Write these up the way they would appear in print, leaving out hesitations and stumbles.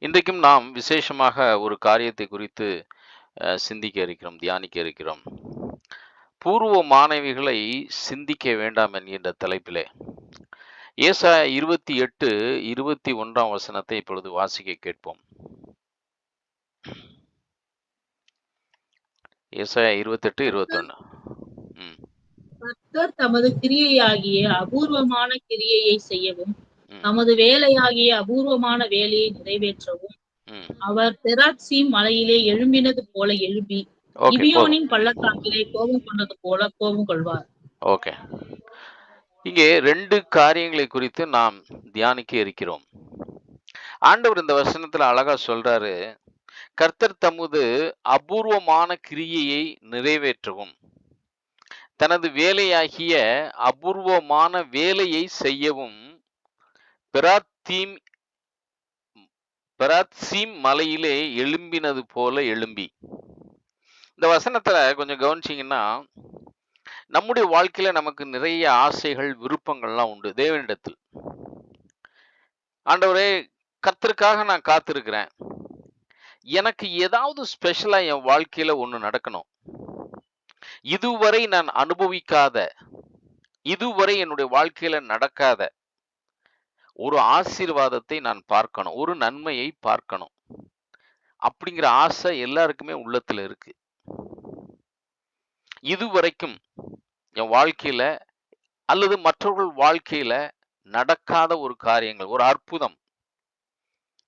இன்றைக்கும் நாம் விசேஷமாக ஒரு காரியத்தை குறித்து சிந்திக்க இருக்கிறோம், தியானிக்க இருக்கிறோம். பூர்வ மாணவிகளை சிந்திக்க வேண்டாம் என்கின்ற தலைப்பிலே ஏசாயா 28, 21 வசனத்தை இப்பொழுது வாசிக்க கேட்போம். ஏசாயா 28, 21. ம். கர்த்தர் தமது கிரியையாகிய அபூர்வமான கிரியையை செய்யவும், ம். தமது வேலையாகிய அபூர்வமான வேலையை நிறைவேற்றவும், ம். அவர் பெராத்சீம் மலையிலே எழும்பினது போல எழும்பி, ஓகே, போதும். கிபியோனின் பள்ளத்தாக்கிலே கோபம் கொண்டது போல கோபம் கொள்வார். ஓகே. இங்கே 2 காரியங்களை குறித்து நாம் தியானிக்க இருக்கிறோம். ஆண்டவர் இந்த வசனத்துல அழகா சொல்றாரு, கர்த்தர் தமது அபூர்வமான கிரியையை நிறைவேற்றவும், தனது வேலையாகிய அபூர்வமான வேலையை செய்யவும், பெராத்தீம் பெராத்சீம் மலையிலே எழும்பினது போல எழும்பி. இந்த வசனத்துல கொஞ்சம் கவனிச்சீங்கன்னா, நம்முடைய வாழ்க்கையில நமக்கு நிறைய ஆசைகள், விருப்பங்கள்லாம் உண்டு தேவனிடத்தில். ஆண்டவரே, கர்த்தருக்காக நான் காத்திருக்கிறேன். எனக்கு ஏதாவது ஸ்பெஷலா என் வாழ்க்கையில ஒண்ணு நடக்கணும். இதுவரை நான் அனுபவிக்காத, இதுவரை என்னுடைய வாழ்க்கையில நடக்காத ஒரு ஆசீர்வாதத்தை நான் பார்க்கணும். ஒரு நன்மையை பார்க்கணும். அப்படிங்கிற ஆசை எல்லாருக்குமே உள்ளத்துல இருக்கு. இதுவரைக்கும் என் வாழ்க்கையில அல்லது மற்றவர்கள் வாழ்க்கையில நடக்காத ஒரு காரியங்கள், ஒரு அற்புதம்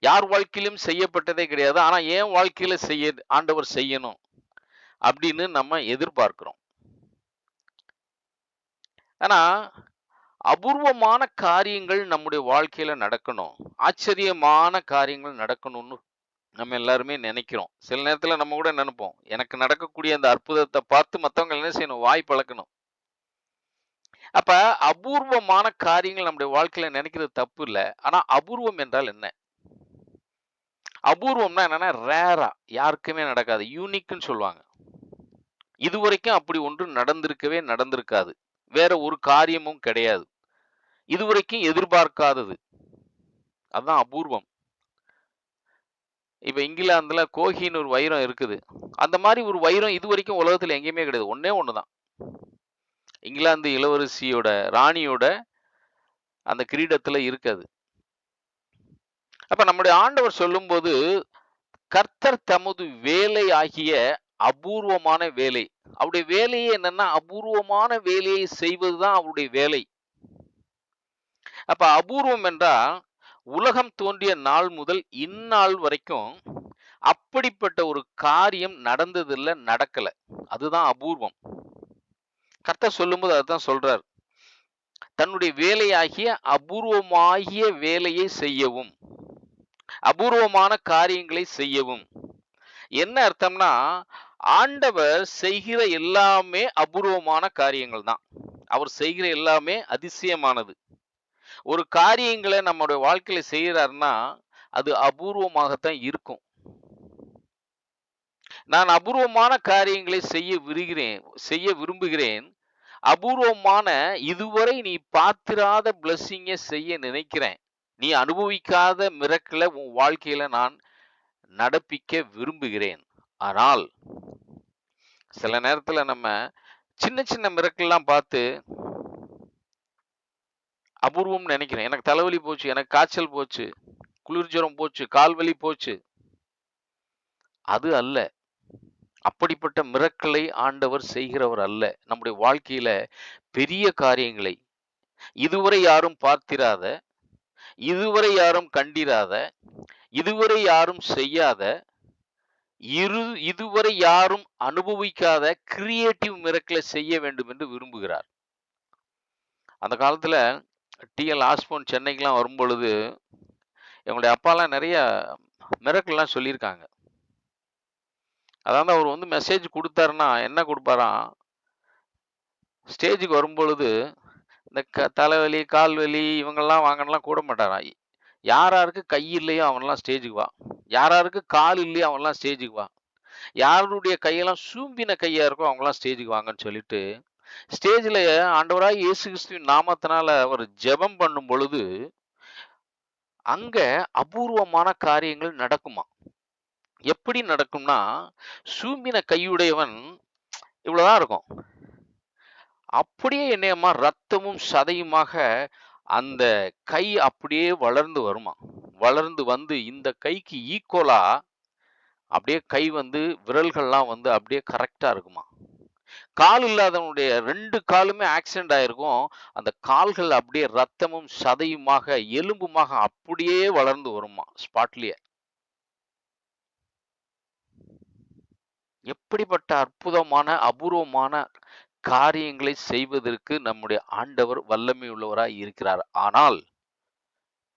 யார் வாழ்க்கையிலும் செய்யப்பட்டதே கிடையாது. ஆனா என் வாழ்க்கையில ஆண்டவர் செய்யணும் அப்படின்னு நம்ம எதிர்பார்க்கிறோம். ஆனா அபூர்வமான காரியங்கள் நம்முடைய வாழ்க்கையில நடக்கணும். ஆச்சரியமான காரியங்கள் நடக்கணும்னு நம்ம எல்லாருமே நினைக்கிறோம். சில நேரத்துல நம்ம கூட நினைப்போம். எனக்கு நடக்கக்கூடிய அந்த அற்புதத்தை பார்த்து மத்தவங்க என்ன செய்யணும்? வாய் பழக்கணும். அப்ப அபூர்வமான காரியங்கள் நம்முடைய வாழ்க்கையில நினைக்கிறது தப்பு இல்ல. ஆனா அபூர்வம் என்றால் என்ன? அபூர்வம்னா என்னன்னா ரேரா யாருக்குமே நடக்காது. யூனிக்ன்னு சொல்லுவாங்க. இதுவரைக்கும் அப்படி ஒன்று நடந்திருக்காது. வேற ஒரு காரியமும் கிடையாது. இதுவரைக்கும் எதிர்பார்க்காதது. அதான் அபூர்வம். இப்ப இங்கிலாந்துல கோஹின்னு ஒரு வைரம் இருக்குது. அந்த மாதிரி ஒரு வைரம் இதுவரைக்கும் உலகத்துல எங்கேயுமே கிடையாது. ஒண்ணே ஒண்ணுதான். இங்கிலாந்து இளவரசியோட ராணியோட அந்த கிரீடத்துல இருக்குது. அப்ப நம்முடைய ஆண்டவர் சொல்லும்போது, கர்த்தர் தமது வேலை ஆகிய அபூர்வமான வேலை. அவருடைய வேலையே என்னன்னா அபூர்வமான வேலையை செய்வதுதான் அவருடைய வேலை. அப்ப அபூர்வம் என்றா உலகம் தோன்றிய நாள் முதல் இந்நாள் வரைக்கும் அப்படிப்பட்ட ஒரு காரியம் நடந்ததில்ல, நடக்கல. அதுதான் அபூர்வம். கர்த்தர் சொல்லும்போது அதுதான் சொல்றார். தன்னுடைய வேலையாகிய அபூர்வமாகிய வேலையை செய்யவும், அபூர்வமான காரியங்களை செய்யவும். என்ன அர்த்தம்னா, ஆண்டவர் செய்கிற எல்லாமே அபூர்வமான காரியங்கள் தான். அவர் செய்கிற எல்லாமே அதிசயமானது. ஒரு காரியங்களை நம்முடைய வாழ்க்கையில செய்யறாருன்னா, அது அபூர்வமாகத்தான் இருக்கும். நான் அபூர்வமான காரியங்களை செய்ய விரும்புகிறேன். அபூர்வமான இதுவரை நீ பார்த்திராத பிளெஸ்ஸிங்கை செய்ய நினைக்கிறேன். நீ அனுபவிக்காத மிரக்கிள உன் வாழ்க்கையில நான் நடப்பிக்க விரும்புகிறேன். ஆனால் சில நேரத்துல நம்ம சின்ன சின்ன மிரக்கல்லாம் பார்த்து அபூர்வம்னு நினைக்கிறேன். எனக்கு தலைவலி போச்சு, எனக்கு காய்ச்சல் போச்சு, குளிர் ஜுரம் போச்சு, கால்வலி போச்சு. அது அல்ல. அப்படிப்பட்ட மிரக்கலை ஆண்டவர் செய்கிறவர் அல்ல. நம்முடைய வாழ்க்கையில பெரிய காரியங்களை இதுவரை யாரும் பார்த்திராத, இதுவரை யாரும் கண்டிராத, இதுவரை யாரும் செய்யாத, இதுவரை யாரும் அனுபவிக்காத கிரியேட்டிவ் மிரக்கலை செய்ய வேண்டும் என்று விரும்புகிறார். அந்த காலத்துல டி.எல். ஆஸ்போன் சென்னைக்கெல்லாம் வரும்பொழுது, எங்களுடைய அப்பாலாம் நிறைய மிரக்கல்லாம் சொல்லியிருக்காங்க. அதாவது அவர் வந்து மெசேஜ் குடுத்தாருன்னா, என்ன குடுப்பாராம், ஸ்டேஜுக்கு வரும்பொழுது, இந்த தலைவலி, கால்வலி இவங்கெல்லாம் வாங்கன்னுலாம் கூட மாட்டாராம். யாராருக்கு கை இல்லையோ அவன்லாம் ஸ்டேஜுக்கு வா. யாராருக்கு கால் இல்லையோ அவன்லாம் ஸ்டேஜுக்கு வா. யாருடைய கையெல்லாம் சூம்பின கையா இருக்கோ அவங்கலாம் ஸ்டேஜுக்கு வாங்கன்னு சொல்லிட்டு, ஸ்டேஜ்ல ஆண்டவராகிய இயேசு கிறிஸ்துவின் நாமத்தினால அவர் ஜெபம் பண்ணும் பொழுது, அங்க அபூர்வமான காரியங்கள் நடக்குமா. எப்படி நடக்கும்னா, சூம்பின கையுடையவன் இவ்வளவுதான் இருக்கும். அப்படியே என்னையம்மா ரத்தமும் சதையுமாக அந்த கை அப்படியே வளர்ந்து வருமாம். வளர்ந்து வந்து இந்த கைக்கு ஈக்குவலா அப்படியே கை வந்து விரல்கள்லாம் வந்து அப்படியே கரெக்ட்டா இருக்குமாம். கால் இல்லாதவனுடைய 2 காலுமே ஆக்சிடென்ட் ஆயிருக்கும். அந்த கால்கள் அப்படியே ரத்தமும், சதையுமாக, எலும்புமாக அப்படியே வளர்ந்து வருமாம் ஸ்பாட்லயே. எப்படிப்பட்ட அற்புதமான, அபூர்வமான காரியங்களை செய்வதற்கு நம்முடைய ஆண்டவர் வல்லமை உள்ளவராய் இருக்கிறார். ஆனால்,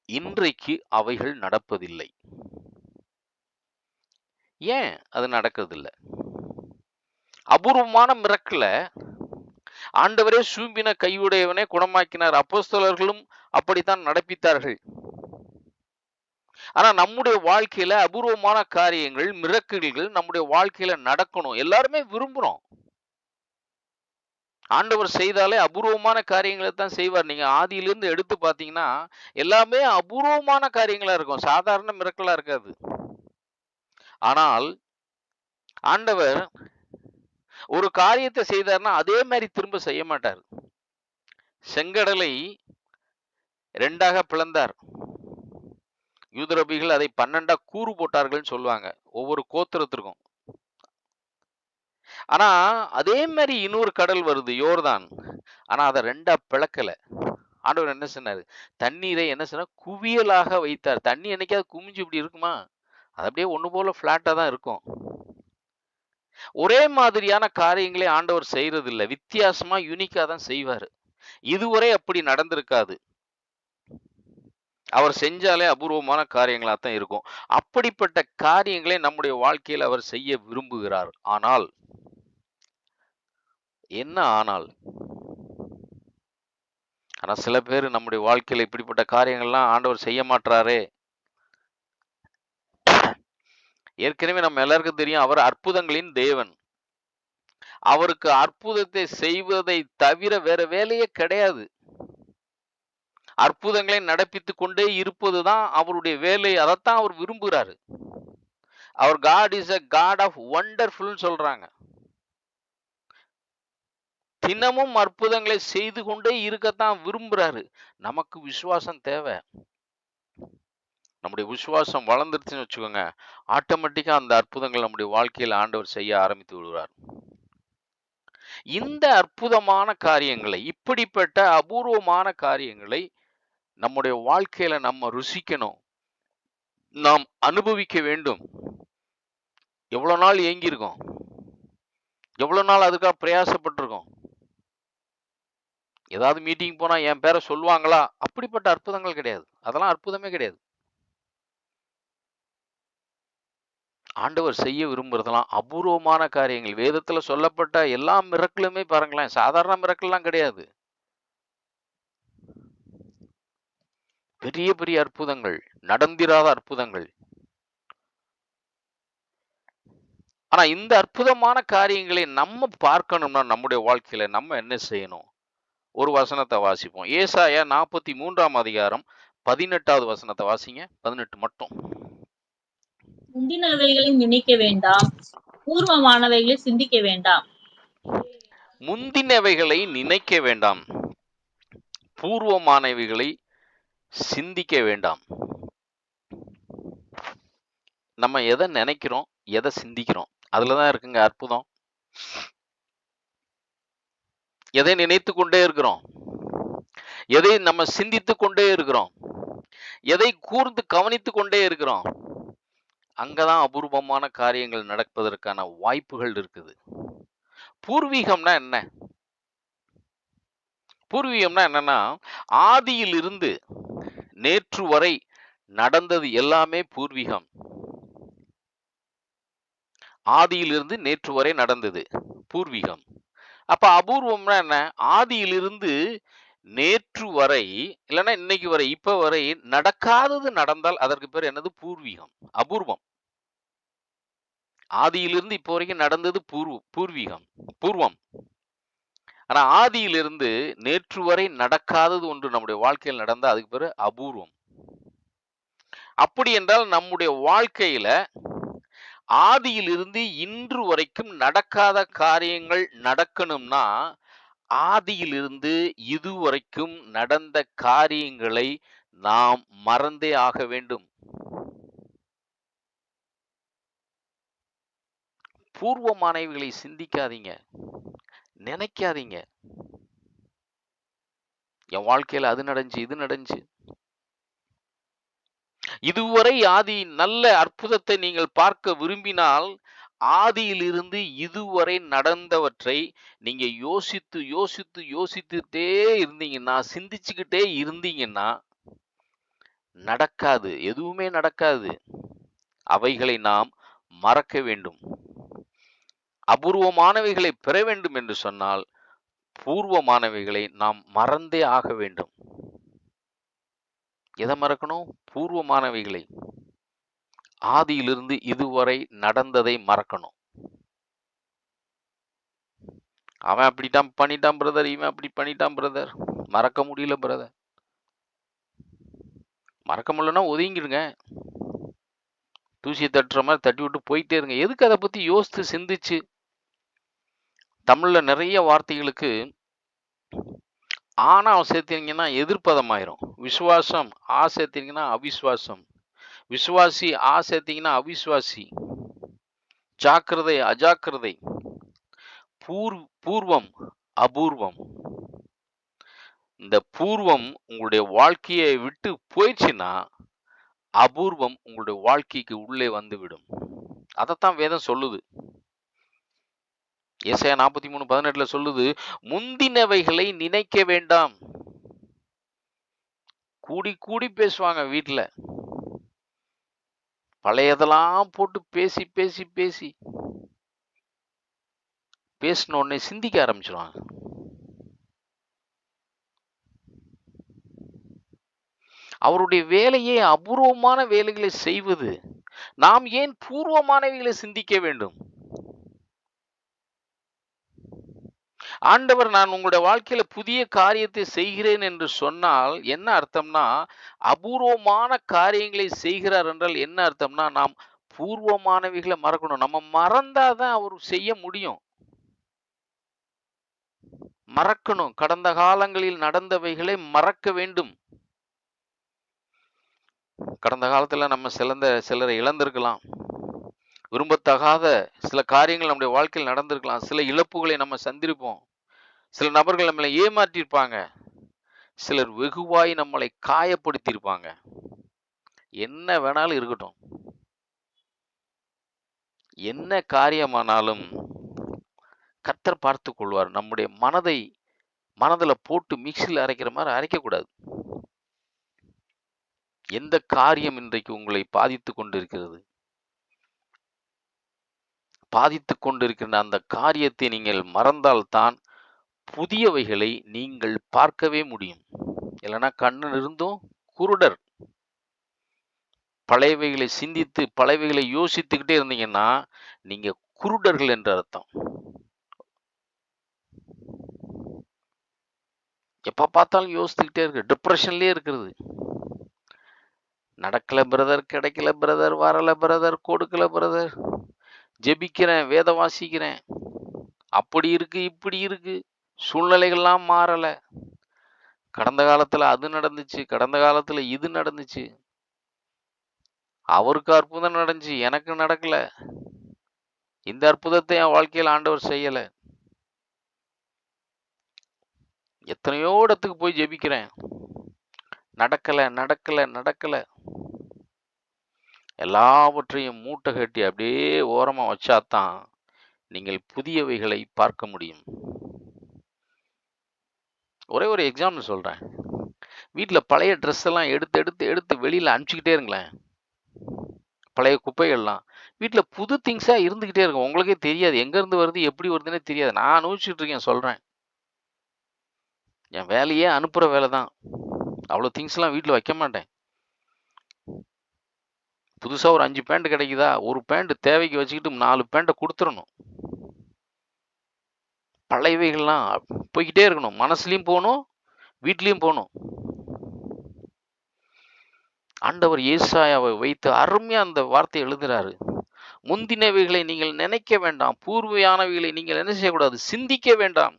இன்றைக்கு அவைகள் நடப்பதில்லை. ஏன் அது நடக்கிறதில்ல? அபூர்வமான மிரக்கிள ஆண்டவரே சூம்பின கையுடையவனே குணமாக்கினார். அப்போஸ்தலர்களும் அப்படித்தான் நடப்பித்தார்கள். ஆனா நம்முடைய வாழ்க்கையில அபூர்வமான காரியங்கள், மிரக்கிள்கள் நம்முடைய வாழ்க்கையில நடக்கணும். எல்லாருமே விரும்புறோம். ஆண்டவர் செய்தாலே அபூர்வமான காரியங்கள தான் செய்வார். நீங்க ஆதியிலிருந்து எடுத்து பார்த்தீங்கன்னா, எல்லாமே அபூர்வமான காரியங்களா இருக்கும். சாதாரண மிரக்கிளா இருக்காது. ஆனால் ஆண்டவர் ஒரு காரியத்த செய்தார்ன்னா, அதே மாரி திரும்ப செய்ய மாட்டார். செங்கடலை 2ஆக பிளந்தார். யூதரபிகள் அதை 12ஆ கூறு போட்டார்கள்ன்னு சொல்லுவாங்க. ஒவ்வொரு கோத்திரத்திற்கும். ஆனா, அதே மாரி இன்னொரு கடல் வருது யோர்தான். ஆனா, அத 2ஆ பிளக்கல. ஆண்டவர் என்ன சொன்னாரு? தண்ணீரை என்ன சொன்னார்? குவியலாக வைத்தார். தண்ணி என்னைக்காவது குமிஞ்சு இப்படி இருக்குமா? அது அப்படியே ஒண்ணு போல ஃப்ளாட்டா தான் இருக்கும். ஒரே மாதிரியான காரியங்களை ஆண்டவர் செய்றதில்ல. வித்தியாசமா, யூனிக்கா தான் செய்வாரு. இதுவரை அப்படி நடந்திருக்காது. அவர் செஞ்சாலே அபூர்வமான காரியங்களா தான் இருக்கும். அப்படிப்பட்ட காரியங்களை நம்முடைய வாழ்க்கையில அவர் செய்ய விரும்புகிறார். ஆனால், என்ன ஆனால்? ஆனா சில பேரு நம்முடைய வாழ்க்கையில இப்படிப்பட்ட காரியங்கள்லாம் ஆண்டவர் செய்ய மாட்றாரே! ஏற்கனவே நம்ம எல்லாருக்கும் தெரியும், அவர் அற்புதங்களின் தேவன். அவருக்கு அற்புதத்தை செய்வதை தவிர வேற வேலையே கிடையாது. அற்புதங்களை நடப்பித்துக் கொண்டே இருப்பதுதான் அவருடைய வேலை. அதத்தான் அவர் விரும்புகிறாரு. அவர் God is a God of வொண்டர்ஃபுல்ன்னு சொல்றாங்க. தினமும் அற்புதங்களை செய்து கொண்டே இருக்கத்தான் விரும்புறாரு. நமக்கு விசுவாசம் தேவை. நம்முடைய விசுவாசம் வளர்ந்துருச்சுன்னு வச்சுக்கோங்க, ஆட்டோமேட்டிக்கா அந்த அற்புதங்கள் நம்முடைய வாழ்க்கையில ஆண்டவர் செய்ய ஆரம்பித்து விடுவார். இந்த அற்புதமான காரியங்களை, இப்படிப்பட்ட அபூர்வமான காரியங்களை நம்முடைய வாழ்க்கையில நம்ம ருசிக்கணும். நாம் அனுபவிக்க வேண்டும். எவ்வளவு நாள் ஏங்கியிருக்கோம்? எவ்வளவு நாள் அதுக்காக பிரயாசப்பட்டுருக்கோம்? ஏதாவது மீட்டிங் போனா என் பேர சொல்லுவாங்களா? அப்படிப்பட்ட அற்புதங்கள் கிடையாது. அதெல்லாம் அற்புதமே கிடையாது. ஆண்டவர் செய்ய விரும்புறதெல்லாம் அபூர்வமான காரியங்கள். வேதத்துல சொல்லப்பட்ட எல்லா மிரக்கிளுமே பாருங்களேன், சாதாரண மிரக்கிள்லாம் கிடையாது. பெரிய பெரிய அற்புதங்கள், நடந்திராத அற்புதங்கள். ஆனா இந்த அற்புதமான காரியங்களை நம்ம பார்க்கணும்னா நம்முடைய வாழ்க்கையில நம்ம என்ன செய்யணும்? ஒரு வசனத்த வாசிப்போம். ஏசாயா 43ஆம் அதிகாரம் 18வது வசனத்த வாசிங்க. 18 மட்டும். முந்தினவைகளை நினைக்க வேண்டாம். பூர்வமானவைகளை சிந்திக்க வேண்டாம். முந்தினவைகளை நினைக்க வேண்டாம். பூர்வமானவைகளை சிந்திக்க வேண்டாம். நம்ம எத நினைக்கிறோம்? எத சிந்திக்கிறோம்? அதுல தான் இருக்குங்க அற்புதம். எதை நினைத்துக் கொண்டே இருக்கிறோம்? எதை நம்ம சிந்தித்துக் கொண்டே இருக்கிறோம்? எதை கூர்ந்து கவனித்துக் கொண்டே இருக்கிறோம்? அங்கதான் அபூர்வமான காரியங்கள் நடப்பதற்கான வாய்ப்புகள் இருக்குது. பூர்வீகம்னா என்ன? பூர்வீகம்னா என்னன்னா, ஆதியிலிருந்து நேற்று வரை நடந்தது எல்லாமே பூர்வீகம். ஆதியிலிருந்து நேற்று வரை நடந்தது பூர்வீகம். அப்ப அபூர்வம்னா என்ன? ஆதியிலிருந்து நேற்று வரை, இல்லன்னா இன்னைக்கு வரை, இப்ப வரை நடக்காதது நடந்தால் அதற்கு பேர் என்னது? பூர்வீகம். அபூர்வம். ஆதியிலிருந்து இப்போ வரைக்கும் நடந்தது பூர்வீகம், பூர்வம். ஆனா ஆதியிலிருந்து நேற்று வரை நடக்காதது ஒன்று நம்முடைய வாழ்க்கையில் நடந்தா அதுக்கு பேரு அபூர்வம். அப்படி என்றால் நம்முடைய வாழ்க்கையில ஆதியிலிருந்து இன்று வரைக்கும் நடக்காத காரியங்கள் நடக்கணும்னா, ஆதியிலிருந்து இதுவரைக்கும் நடந்த காரியங்களை நாம் மறந்தே ஆக வேண்டும். பூர்வமானவைகளை சிந்திக்காதீங்க. நினைக்காதீங்க. என் வாழ்க்கையில அது நடந்துச்சு, இது நடந்துச்சு. இதுவரை ஆதி நல்ல அற்புதத்தை நீங்கள் பார்க்க விரும்பினால், ஆதியிலிருந்து இதுவரை நடந்தவற்றை நீங்க யோசித்து, யோசித்து, யோசித்துட்டே இருந்தீங்கன்னா, சிந்திச்சுக்கிட்டே இருந்தீங்கன்னா, நடக்காது. எதுவுமே நடக்காது. அவைகளை நாம் மறக்க வேண்டும். அபூர்வமானவைகளை பெற வேண்டும் என்று சொன்னால், பூர்வமானவைகளை நாம் மறந்தே ஆக வேண்டும். எதை மறக்கணும்? பூர்வமானவைகளை. ஆதியிலிருந்து இதுவரை நடந்ததை மறக்கணும். அவன் அப்படித்தான் பண்ணிட்டான் பிரதர், இவன் அப்படி பண்ணிட்டான் பிரதர். மறக்க முடியல பிரதர். மறக்க முடியலன்னா ஒதுங்கிடுங்க. தூசியை தட்டுற மாதிரி தட்டி விட்டு போயிட்டே இருங்க. எதுக்கு அதை பத்தி யோசித்து சிந்திச்சு? தமிழ்ல நிறைய வார்த்தைகளுக்கு ஆனா சேர்த்தீங்கன்னா எதிர்ப்பதமாயிரும். விசுவாசம் ஆ சேர்த்தீங்கன்னா அவிசுவாசம். விசுவாசி ஆ சேர்த்தீங்கன்னா அவிசுவாசி. ஜாக்கிரதை அஜாக்கிரதை. பூர்வம் அபூர்வம். இந்த பூர்வம் உங்களுடைய வாழ்க்கையை விட்டு போயிடுச்சுன்னா, அபூர்வம் உங்களுடைய வாழ்க்கைக்கு உள்ளே வந்துவிடும். அதைத்தான் வேதம் சொல்லுது. ஏசாயா 43:18 சொல்லுது, முந்தினவைகளை நினைக்க வேண்டாம். கூடி கூடி பேசுவாங்க வீட்டுல. பழையதெல்லாம் போட்டு பேசி பேசி பேசி பேசின உடனே சிந்திக்க ஆரம்பிச்சிருவாங்க. அவருடைய வேலையே அபூர்வமான வேலைகளை செய்வது. நாம் ஏன் பூர்வமானவைகளை சிந்திக்க வேண்டும்? ஆண்டவர் நான் உங்களுடைய வாழ்க்கையில புதிய காரியத்தை செய்கிறேன் என்று சொன்னால் என்ன அர்த்தம்னா, அபூர்வமான காரியங்களை செய்கிறார் என்றால் என்ன அர்த்தம்னா, நாம் பூர்வமானவைகளை மறக்கணும். நம்ம மறந்தாதான் அவர் செய்ய முடியும். மறக்கணும். கடந்த காலங்களில் நடந்தவைகளை மறக்க வேண்டும். கடந்த காலத்துல நம்ம சிலரை இழந்திருக்கலாம். விரும்பத்தகாத சில காரியங்கள் நம்முடைய வாழ்க்கையில் நடந்திருக்கலாம். சில இழப்புகளை நம்ம சந்திருப்போம். சில நபர்கள் நம்மளை ஏமாற்றிருப்பாங்க. சிலர் வெகுவாய் நம்மளை காயப்படுத்தியிருப்பாங்க. என்ன வேணாலும் இருக்கட்டும். என்ன காரியமானாலும் கர்த்தர் பார்த்துக் கொள்வார். நம்முடைய மனதுல போட்டு மிக்ஸியில் அரைக்கிற மாதிரி அரைக்கக்கூடாது. எந்த காரியம் இன்றைக்கு உங்களை பாதித்துக் கொண்டிருக்கிறது? பாதித்துக் கொண்டிருக்கின்ற அந்த காரியத்தை நீங்கள் மறந்தால்தான் புதியவைகளை நீங்கள் பார்க்கவே முடியும். இல்லைன்னா கண்ணு இருந்தும் குருடர். பழையவைகளை சிந்தித்து பழையவைகளை யோசித்துக்கிட்டே இருந்தீங்கன்னா நீங்க குருடர்கள் என்று அர்த்தம். எப்ப பார்த்தாலும் யோசித்துக்கிட்டே இருக்கு. டிப்ரெஷன்லயே இருக்கிறது. நடக்கல பிரதர், கிடைக்கல பிரதர், வரல பிரதர், கொடுக்கல பிரதர். ஜெபிக்கிறேன், வேத வாசிக்கிறேன். அப்படி இருக்கு, இப்படி இருக்கு. சூழ்நிலைகள்லாம் மாறல. கடந்த காலத்துல அது நடந்துச்சு, கடந்த காலத்துல இது நடந்துச்சு. அவருக்கு அற்புதம் நடந்துச்சு, எனக்கு நடக்கல. இந்த அற்புதத்தை என் வாழ்க்கையில் ஆண்டவர் செய்யல. எத்தனையோ இடத்துக்கு போய் ஜெபிக்கிறேன். நடக்கல, நடக்கல, நடக்கல. எல்லாவற்றையும் மூட்டை கட்டி அப்படியே ஓரமா வச்சாதான் நீங்கள் புதியவைகளை பார்க்க முடியும். ஒரே ஒரு எக்ஸாம்பிள் சொல்றேன். வீட்டுல பழைய ட்ரெஸ் எல்லாம் எடுத்து எடுத்து எடுத்து வெளியில அனுப்பிச்சுக்கிட்டே இருங்களேன். பழைய குப்பைகள்லாம் வீட்டுல புது திங்ஸா இருந்துகிட்டே இருக்கும். உங்களுக்கே தெரியாது எங்க இருந்து வருது, எப்படி வருதுன்னே தெரியாது. நான் அனுபவிச்சுட்டு இருக்கேன், சொல்றேன். என் வேலையே அனுப்புற வேலை தான். அவ்வளவு திங்ஸ் எல்லாம் வீட்டுல வைக்க மாட்டேன். புதுசா ஒரு 5 பேண்ட் கிடைக்குதா, ஒரு பேண்ட் தேவைக்கு வச்சுக்கிட்டு 4 பேண்ட்டை கொடுத்துடணும். பழையவைகள்லாம் போய்கிட்டே இருக்கணும். மனசுலயும் போகணும், வீட்லயும் போகணும். ஆண்டவர் ஏசாயாவை வைத்து அருமையா அந்த வார்த்தை எழுதுறாரு. முந்தினவைகளை நீங்கள் நினைக்க வேண்டாம், பூர்வையானவைகளை நீங்கள் என்ன செய்யக்கூடாது, சிந்திக்க வேண்டாம்.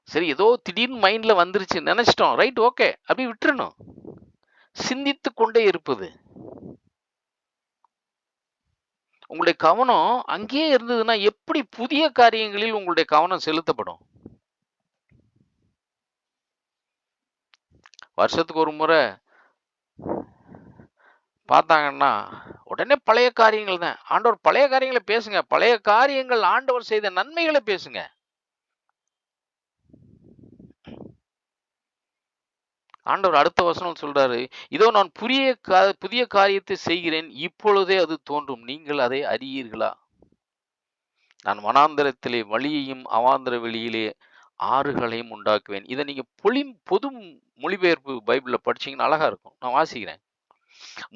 சரி, ஏதோ திடீர்னு மைண்ட்ல வந்துருச்சு, நினைச்சிட்டோம், ரைட், ஓகே, அப்படி விட்டுறணும். சிந்தித்து கொண்டே இருப்பது. உங்களுடைய கவனம் அங்கேயே இருந்ததுன்னா எப்படி புதிய காரியங்களில் உங்களுடைய கவனம் செலுத்தப்படும்? வருஷத்துக்கு ஒரு முறை பார்த்தாங்கன்னா, உடனே பழைய காரியங்கள் தான். ஆண்டவர் பழைய காரியங்களை பேசுங்க. பழைய காரியங்கள் ஆண்டவர் செய்த நன்மைகளை பேசுங்க. ஆண்டவர் அடுத்த வசனம் சொல்றாரு, இதோ நான் புதிய காரியத்தை செய்கிறேன், இப்பொழுதே அது தோன்றும், நீங்கள் அதை அறியீர்களா? நான் வனாந்தரத்திலே வழியையும் அவாந்தர வெளியிலே ஆறுகளையும் உண்டாக்குவேன். இதை நீங்க பொது மொழிபெயர்ப்பு பைபிள்ல படிச்சீங்கன்னா அழகா இருக்கும். நான் வாசிக்கிறேன்.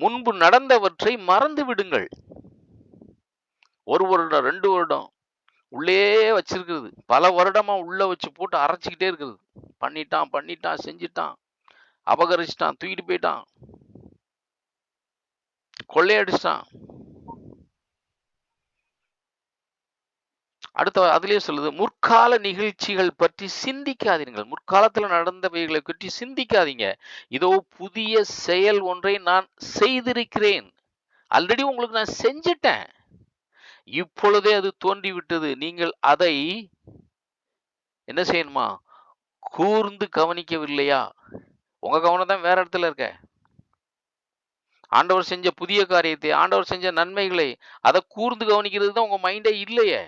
முன்பு நடந்தவற்றை மறந்து விடுங்கள். 1 வருடம் 2 வருடம் உள்ளே வச்சிருக்கிறது, பல வருடமா உள்ள வச்சு போட்டு அரைச்சிக்கிட்டே இருக்குது. பண்ணிட்டான், செஞ்சுட்டான், அபகரிச்சிட்டான், தூக்கிட்டு போயிட்டான், கொள்ளையடிச்சிட்டான். அடுத்த அதிலேயே சொல்லுது, முற்கால நிகழ்ச்சிகள் பற்றி சிந்திக்காதீர்கள். முற்காலத்துல நடந்தவைகளை பற்றி சிந்திக்காதீங்க. இதோ புதிய செயல் ஒன்றை நான் செய்திருக்கிறேன். ஆல்ரெடி உங்களுக்கு நான் செஞ்சிட்டேன். இப்பொழுதே அது தோன்றிவிட்டது. நீங்கள் அதை என்ன செய்யணுமா? கூர்ந்து கவனிக்கவில்லையா? உங்க கவனம் தான் வேற இடத்துல இருக்க. ஆண்டவர் செஞ்ச புதிய காரியத்தை, ஆண்டவர் செஞ்ச நன்மைகளை, அதை கூர்ந்து கவனிக்கிறது தான் உங்க மைண்டே இல்லையே.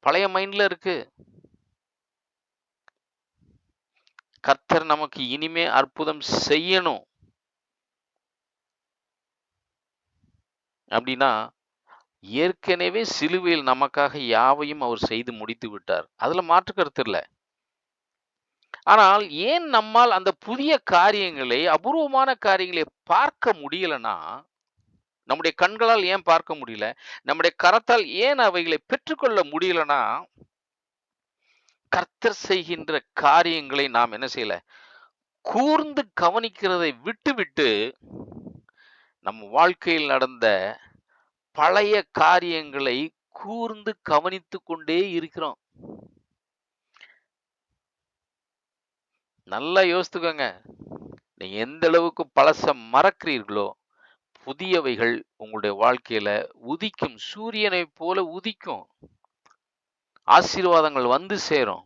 பழைய மைண்ட்ல இருக்கு. கர்த்தர் நமக்கு இனிமே அற்புதம் செய்யணும் அப்படின்னா, ஏற்கனவே சிலுவையில் நமக்காக யாவையும் அவர் செய்து முடித்து விட்டார். அதுல மாற்று கருத்து இல்லை. ஆனால் ஏன் நம்மால் அந்த புதிய காரியங்களை, அபூர்வமான காரியங்களை பார்க்க முடியலன்னா, நம்முடைய கண்களால் ஏன் பார்க்க முடியல, நம்முடைய கரத்தால் ஏன் அவைகளை பெற்றுக்கொள்ள முடியலன்னா, கர்த்தர் செய்கின்ற காரியங்களை நாம் என்ன செய்யல, கூர்ந்து கவனிக்கிறதை விட்டுவிட்டு நம்ம வாழ்க்கையில் நடந்த பழைய காரியங்களை கூர்ந்து கவனித்துக் கொண்டே இருக்கிறோம். நல்லா யோசித்துக்கோங்க. நீங்க எந்த அளவுக்கு பழச மறக்கிறீர்களோ, புதியவைகள் உங்களுடைய வாழ்க்கையில உதிக்கும். சூரியனை போல உதிக்கும். ஆசீர்வாதங்கள் வந்து சேரும்.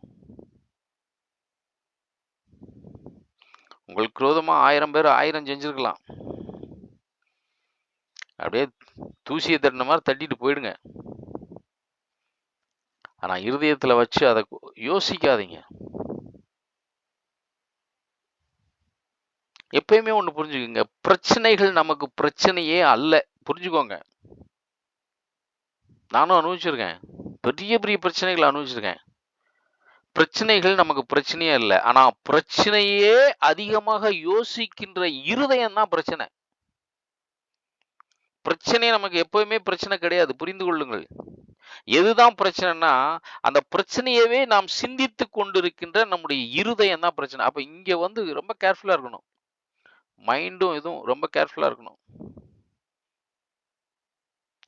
உங்களுக்கு விரோதமா 1000 பேர் 1000 செஞ்சிருக்கலாம். அப்படியே தூசியை தட்டின மாதிரி தட்டிட்டு போயிடுங்க. ஆனா இருதயத்துல வச்சு அதை யோசிக்காதீங்க. எப்பயுமே ஒண்ணு புரிஞ்சுக்கோங்க, பிரச்சனைகள் நமக்கு பிரச்சனையே அல்ல. புரிஞ்சுக்கோங்க. நானும் அனுபவிச்சிருக்கேன். பெரிய பெரிய பிரச்சனைகளை அனுபவிச்சிருக்கேன். பிரச்சனைகள் நமக்கு பிரச்சனையே இல்ல. ஆனா பிரச்சனையே அதிகமாக யோசிக்கின்ற இருதயம் தான் பிரச்சனை. பிரச்சனை நமக்கு எப்பவுமே பிரச்சனை கிடையாது. புரிந்து கொள்ளுங்கள். எதுதான் பிரச்சனைனா, அந்த பிரச்சனையவே நாம் சிந்தித்துக் கொண்டிருக்கின்ற நம்முடைய இருதயம் தான் பிரச்சனை. அப்ப இங்க வந்து ரொம்ப கேர்ஃபுல்லா இருக்கணும். மைண்டும் இதுவும் ரொம்ப கேர்ஃபுல்லா இருக்கணும்.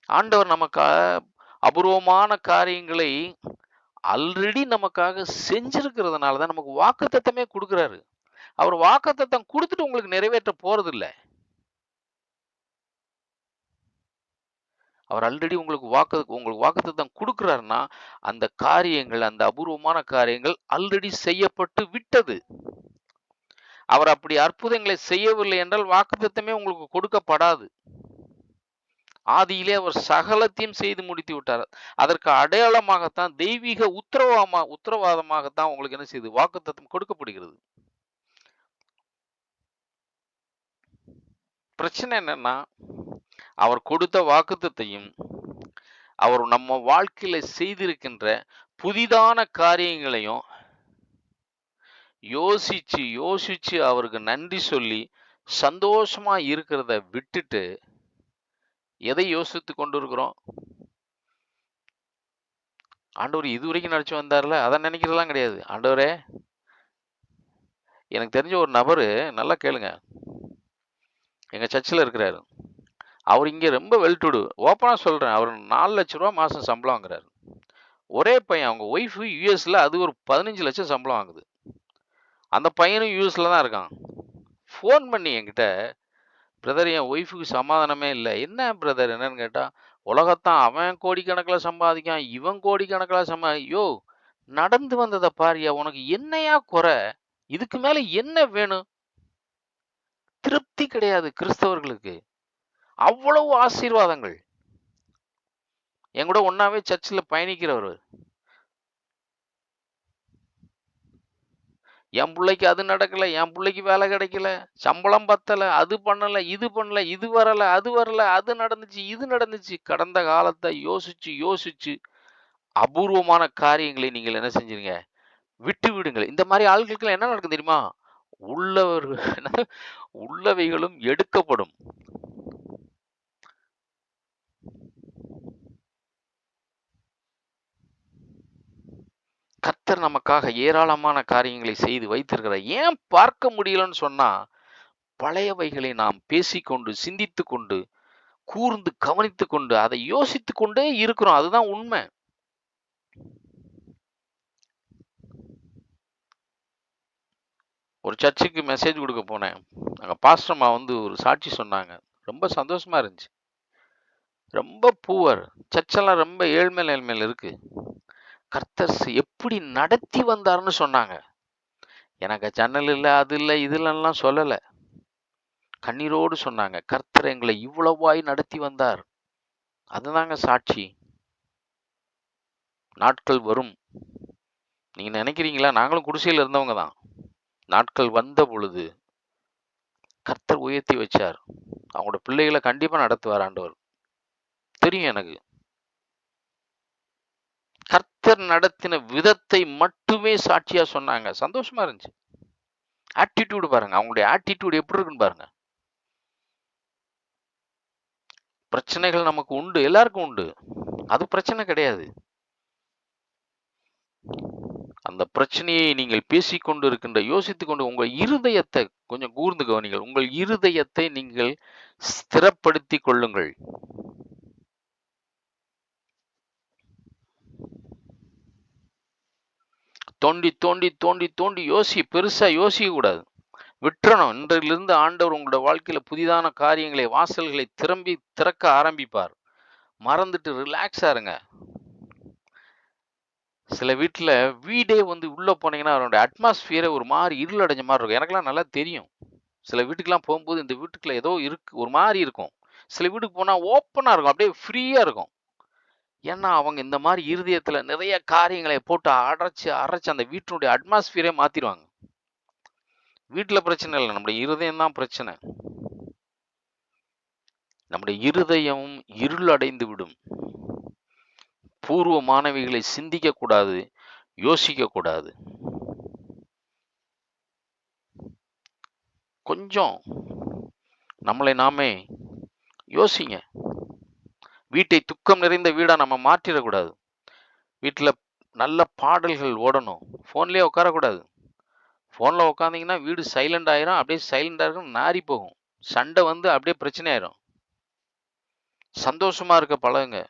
ஆண்டவர் நமக்கு அபூர்வமான காரியங்களை ஆல்ரெடி நமக்காக செஞ்சிருக்கிறதுனால தான் நமக்கு வாக்குத்தத்தமே கொடுக்கிறாரு. அவர் வாக்குத்தத்தம் கொடுத்துட்டு உங்களுக்கு நிறைவேற்ற போறது இல்ல. அவர் ஆல்ரெடி உங்களுக்கு வாக்குத்தத்தம் கொடுக்கிறாருன்னா, அந்த காரியங்கள், அந்த அபூர்வமான காரியங்கள் ஆல்ரெடி செய்யப்பட்டு விட்டது. அவர் அப்படி அற்புதங்களை செய்யவில்லை என்றால் வாக்குத்தத்தமே உங்களுக்கு கொடுக்கப்படாது. ஆதியிலே அவர் சகலத்தையும் செய்து முடித்து விட்டார். அதற்கு அடையாளமாகத்தான் தெய்வீக உத்தரவாதமாகத்தான் உங்களுக்கு என்ன செய்யுது, வாக்குத்தத்தம் கொடுக்கப்படுகிறது. பிரச்சனை என்னன்னா, அவர் கொடுத்த வாக்குத்தத்தையும் அவர் நம்ம வாழ்க்கையில செய்திருக்கின்ற புதிதான காரியங்களையும் யோசிச்சு யோசிச்சு அவருக்கு நன்றி சொல்லி சந்தோஷமா இருக்கிறத விட்டுட்டு எதை யோசித்து கொண்டு இருக்கிறோம்? ஆண்டவர் இதுவரைக்கும் நடிச்சு வந்தார்ல, அதை நினைக்கிறதெல்லாம் கிடையாது. ஆண்டவரே, எனக்கு தெரிஞ்ச ஒரு நபரு, நல்லா கேளுங்க. எங்க சர்ச்சில இருக்கிறாரு. அவரு இங்க ரொம்ப வெல் டு டூ. ஓப்பனா சொல்றேன். அவரு ரூ. 4,00,000 மாசம் சம்பளம் வாங்குறாரு. ஒரே பையன். அவங்க ஒய்ஃப் யுஎஸ்ல, அது ஒரு 15,00,000 சம்பளம் வாங்குது. அந்த பையனும் யுஎஸ்ல தான் இருக்கான். ஃபோன் பண்ணி என்கிட்ட, "பிரதர், என் ஒய்ஃப்‌க்கு சமாதானமே இல்ல." "என்ன பிரதர், என்னன்னு?" கேட்டா, "உலகத்தான் அவன் கோடிக்கணக்குல சம்பாதிக்கான், இவன் கோடிக்கணக்குல யோவ்! நடந்து வந்தத பாருய்யா! உனக்கு என்னய்யா குறை? இதுக்கு மேல என்ன வேணும்?" திருப்தி கிடையாது கிறிஸ்தவர்களுக்கு. அவ்வளவு ஆசீர்வாதங்கள். என் கூட ஒண்ணாவே சர்ச்சில பயணிக்கிறவரு. என் புள்ளைக்கு அது நடக்கல, என் புள்ளைக்கு வேலை கிடைக்கல, சம்பளம் பத்தல, அது பண்ணல, இது வரல, அது வரல, அது நடந்துச்சு, இது நடந்துச்சு. கடந்த காலத்த யோசிச்சு, யோசிச்சு அபூர்வமான காரியங்களை நீங்கள் என்ன செஞ்சிருங்க? விட்டு விடுங்கள். இந்த மாரி ஆட்களுக்கெல்லாம் என்ன நடக்கும் தெரியுமா? உள்ளவர்கள் உள்ளவைகளும் எடுக்கப்படும். கர்த்தர் நமக்காக ஏராளமான காரியங்களை செய்து வைத்திருக்கிறார். ஏன் பார்க்க முடியலன்னு சொன்னா, பழையவைகளை நாம் பேசிக்கொண்டு, சிந்தித்துக்கொண்டு, கூர்ந்து கவனித்துக் கொண்டு, அதை யோசித்துக் கொண்டே இருக்கிறோம். அதுதான் உண்மை. ஒரு சர்ச்சுக்கு மெசேஜ் குடுக்க போனேன். அங்க பாஸ்டர் அம்மா வந்து ஒரு சாட்சி சொன்னாங்க. ரொம்ப சந்தோஷமா இருந்துச்சு. ரொம்ப புவர். சர்ச்செல்லாம் ரொம்ப ஏழ்மையில ஏழ்மையில இருக்கு. கர்த்தர் எப்படி நடத்தி வந்தார்ன்னு சொன்னாங்க. எனக்கு ஜன்னல் இல்ல, அது இல்ல, இது இல்லன்னுலாம் சொல்லல. கண்ணீரோடு சொன்னாங்க. கர்த்தர் எங்களை இவ்வளவாய் நடத்தி வந்தார். அதுதாங்க சாட்சி. நாட்கள் வரும். நீங்க நினைக்கிறீங்களா? நாங்களும் குடிசையில இருந்தவங்க தான். நாட்கள் வந்த பொழுது கர்த்தர் உயர்த்தி வச்சார். அவங்களோட பிள்ளைகள கண்டிப்பா நடத்துவார் ஆண்டவர். தெரியும் எனக்கு. கர்த்தர் நடத்தின விதத்தை மட்டுமே சாட்சியா சொன்னாங்க. சந்தோஷமா இருந்துச்சு. ஆட்டிட்யூட் பாருங்க. அவங்களுடைய ஆட்டிட்யூட் எப்படி இருக்குன்னு பாருங்க. பிரச்சனைகள் நமக்கு உண்டு. எல்லாருக்கும் உண்டு. அது பிரச்சனை கிடையாது. அந்த பிரச்சனையை நீங்கள் பேசிக்கொண்டு இருக்கின்ற, யோசித்துக் கொண்டு உங்கள் இருதயத்தை கொஞ்சம் கூர்ந்து கவனிங்கள். உங்கள் இருதயத்தை நீங்கள் ஸ்திரப்படுத்திக் கொள்ளுங்கள். தோண்டி, தோண்டி, தோண்டி, தோண்டி பெருசா யோசிக்க கூடாது. விட்டுறணும். இன்றிலிருந்து ஆண்டவர் உங்களோட வாழ்க்கையில புதிதான காரியங்களை, வாசல்களை திறக்க ஆரம்பிப்பார். மறந்துட்டு ரிலாக்ஸா இருங்க. சில வீட்ல வீடே வந்து உள்ள போனீங்கன்னா, அதனுடைய அட்மாஸ்பியரே ஒரு மாரி இருள் அடைஞ்ச மாரி இருக்கும். எனக்கெல்லாம் நல்லா தெரியும். சில வீட்டுக்குலாம் போம்போது, இந்த வீட்டுக்குள்ள ஏதோ இருக்கு. ஒரு மாரி இருக்கும். சில வீட்டுக்கு போனா ஓப்பனா இருக்கும். அப்படியே ஃப்ரீயா இருக்கும். ஏன்னா, அவங்க இந்த மாரி இருதயத்துல நிறைய காரியங்களை போட்டு அடைச்சு, அரைச்சு அந்த வீட்டினுடைய அட்மாஸ்பியரே மாத்திருவாங்க. வீட்ல பிரச்சனை இல்ல. நம்முடைய இருதயம் தான் பிரச்சனை. நம்முடைய இருதயம் இருள் அடைந்து விடும். பூர்வமானவைகளை சிந்திக்க கூடாது, யோசிக்க கூடாது. கொஞ்சம் நம்மளை நாமே யோசிங்க. வீட்டை துக்கம் நிறைந்த வீடா நம்ம மாற்றிறக்கூடாது. வீட்ல நல்ல பாடல்கள் ஓடணும். ஃபோன்லயே உட்காரக்கூடாது. ஃபோன்ல உட்கார்ந்தீங்கன்னா வீடு சைலண்ட் ஆயிரும். அப்படியே சைலண்டா இருக்கும் நாறி போகும். சண்டை வந்து அப்படியே பிரச்சனை ஆயிரும். சந்தோஷமா இருக்க பழகுங்க.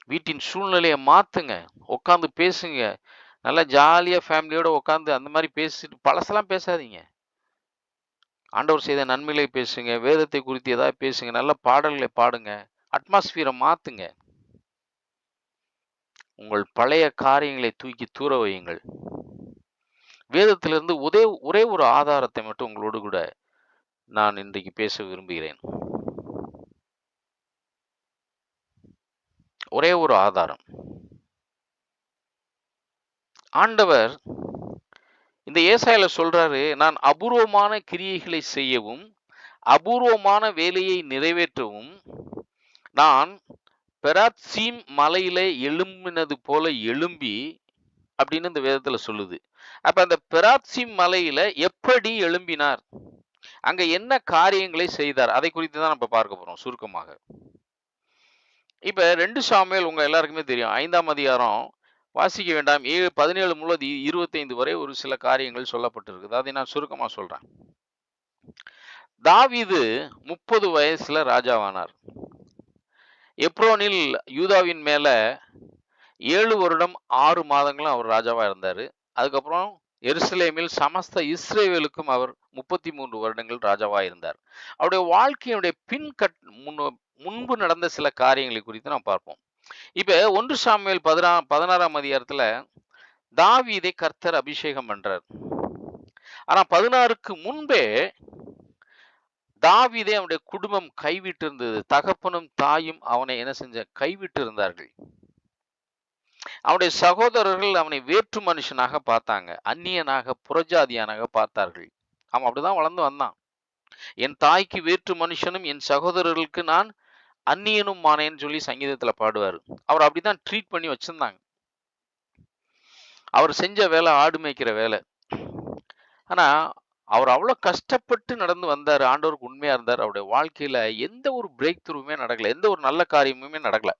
வீட்டின் சூழ்நிலைய மாத்துங்க. உட்கார்ந்து பேசுங்க. நல்லா ஜாலியா ஃபேமிலியோட உட்கார்ந்து அந்த மாரி பேசிட்டு பழசெல்லாம் பேசாதீங்க. ஆண்டவர் செய்த நன்மைகளை பேசுங்க. வேதத்தை குறித்து ஏதாவது பேசுங்க. நல்ல பாடல்களை பாடுங்க. அட்மாஸ்பியர மாத்துங்க. உங்கள் பழைய காரியங்களை தூக்கி தூர வையுங்கள். வேதத்திலிருந்து ஒரே ஒரு ஆதாரத்தை மட்டும் உங்களோடு கூட நான் இன்றைக்கு பேச விரும்புகிறேன். ஒரே ஒரு ஆதாரம். ஆண்டவர் இந்த ஏசாயால சொல்றாரு, நான் அபூர்வமான கிரியைகளை செய்யவும், அபூர்வமான வேலையை நிறைவேற்றவும், நான் பெராத்சீம் மலையிலே எழும்பினது போல எழும்பி அப்படின்னு இந்த வேதத்துல சொல்லுது. அப்ப அந்த பெராத்சீம் மலையில எப்படி எழும்பினார்? அங்க என்ன காரியங்களை செய்தார்? அதை குறித்து தான் நம்ம பார்க்க போறோம் சுருக்கமாக. இப்ப 2 சாமுவேல் உங்க எல்லாருக்குமே தெரியும். 5ஆம் அதிகாரம் வாசிக்க வேண்டாம். 17 முதல் 25 வரை ஒரு சில காரியங்கள் சொல்லப்பட்டிருக்குது. அதை நான் சுருக்கமா சொல்றேன். தாவீது 30 வயசுல ராஜாவானார். எப்ரோனில் யூதாவின் மேல 7 வருடம் 6 மாதங்களும் அவர் ராஜாவா இருந்தாரு. அதுக்கப்புறம் எருசலேமில் சமஸ்த இஸ்ரவேலுக்கும் அவர் 33 வருடங்கள் ராஜாவா இருந்தார். அவருடைய வாழ்க்கையினுடைய முன்பு நடந்த சில காரியங்களை குறித்து நாம் பார்ப்போம். இப்ப 1 சாமுவேல் 16ஆம் அதிகாரத்துல தாவீதை கர்த்தர் அபிஷேகம் பண்றார். ஆனா 16க்கு முன்பே தாவீதை அவனுடைய குடும்பம் கைவிட்டு இருந்தது. தகப்பனும் தாயும் அவனை என்ன செஞ்ச கைவிட்டு இருந்தார்கள். அவனுடைய சகோதரர்கள் அவனை வேற்று மனுஷனாக பார்த்தாங்க. அந்நியனாக புறஜாதியானாக பார்த்தார்கள். அவன் அப்படிதான் வளர்ந்து வந்தான். என் தாய்க்கு வேற்று மனுஷனும் என் சகோதரர்களுக்கு நான் அந்நியனும் மானேன்னு சொல்லி சங்கீதத்துல பாடுவார். அவர் அப்படிதான் ட்ரீட் பண்ணி வச்சிருந்தாங்க. அவர் செஞ்ச வேலை ஆடு மேய்க்கிற வேலை. ஆனா அவர் அவ்வளவு கஷ்டப்பட்டு நடந்து வந்தாரு. ஆண்டவருக்கு உண்மையா இருந்தார். அவருடைய வாழ்க்கையில எந்த ஒரு பிரேக் த்ரூவுமே நடக்கல. எந்த ஒரு நல்ல காரியமுமே நடக்கல.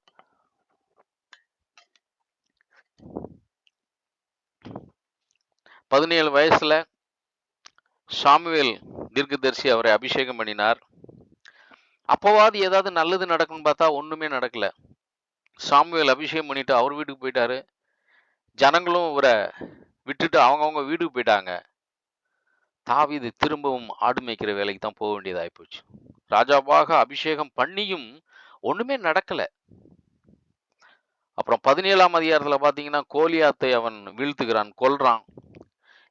17 வயசுல சாமுவேல் தீர்க்கதரிசி அவரை அபிஷேகம் பண்ணினார். அப்பவாது ஏதாவது நல்லது நடக்கும்னு பார்த்தா ஒண்ணுமே நடக்கல. சாமுவேல் அபிஷேகம் பண்ணிட்டு அவர் வீட்டுக்கு போயிட்டாரு. ஜனங்களும் இவரை விட்டுட்டு அவங்கவங்க வீட்டுக்கு போயிட்டாங்க. தாவீது திரும்பவும் ஆடு மேய்க்கிற வேலைக்கு தான் போக வேண்டியதாகி போச்சு. ராஜாவாக அபிஷேகம் பண்ணியும் ஒண்ணுமே நடக்கல. அப்புறம் 17ஆம் அதிகாரத்துல பாத்தீங்கன்னா கோலியாத்தை அவன் வீழ்த்துகிறான், கொல்றான்.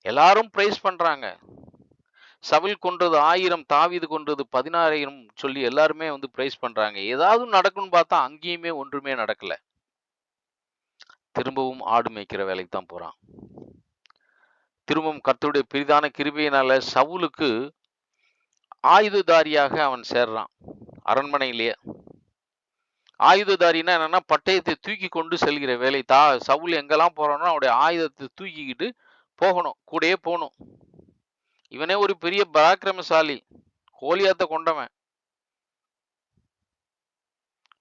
எல்லாரும் பிரைஸ் பண்றாங்க. சவுல் கொன்றது 1000, தாவீது கொன்றது 16,000 சொல்லி எல்லாருமே வந்து பிரைஸ் பண்றாங்க. ஏதாவது நடக்கும்னு பார்த்தா அங்கேயுமே ஒன்றுமே நடக்கல. திரும்பவும் ஆடு மேய்க்கிற வேலைக்கு தான் போறான். திரும்பவும் கர்த்தருடைய பெரிதான கிருபையினால சவுலுக்கு ஆயுததாரியாக அவன் சேர்றான். அரண்மனையிலேயே ஆயுததாரின்னா என்னன்னா பட்டயத்தை தூக்கி கொண்டு செல்கிற வேலை. சவுல் எங்கெல்லாம் போறானோ அவனுடைய ஆயுதத்தை தூக்கிக்கிட்டு போகணும், கூடயே போகணும். இவனே ஒரு பெரிய பராக்கிரமசாலி, கோலியாத்தை கொண்டவன்.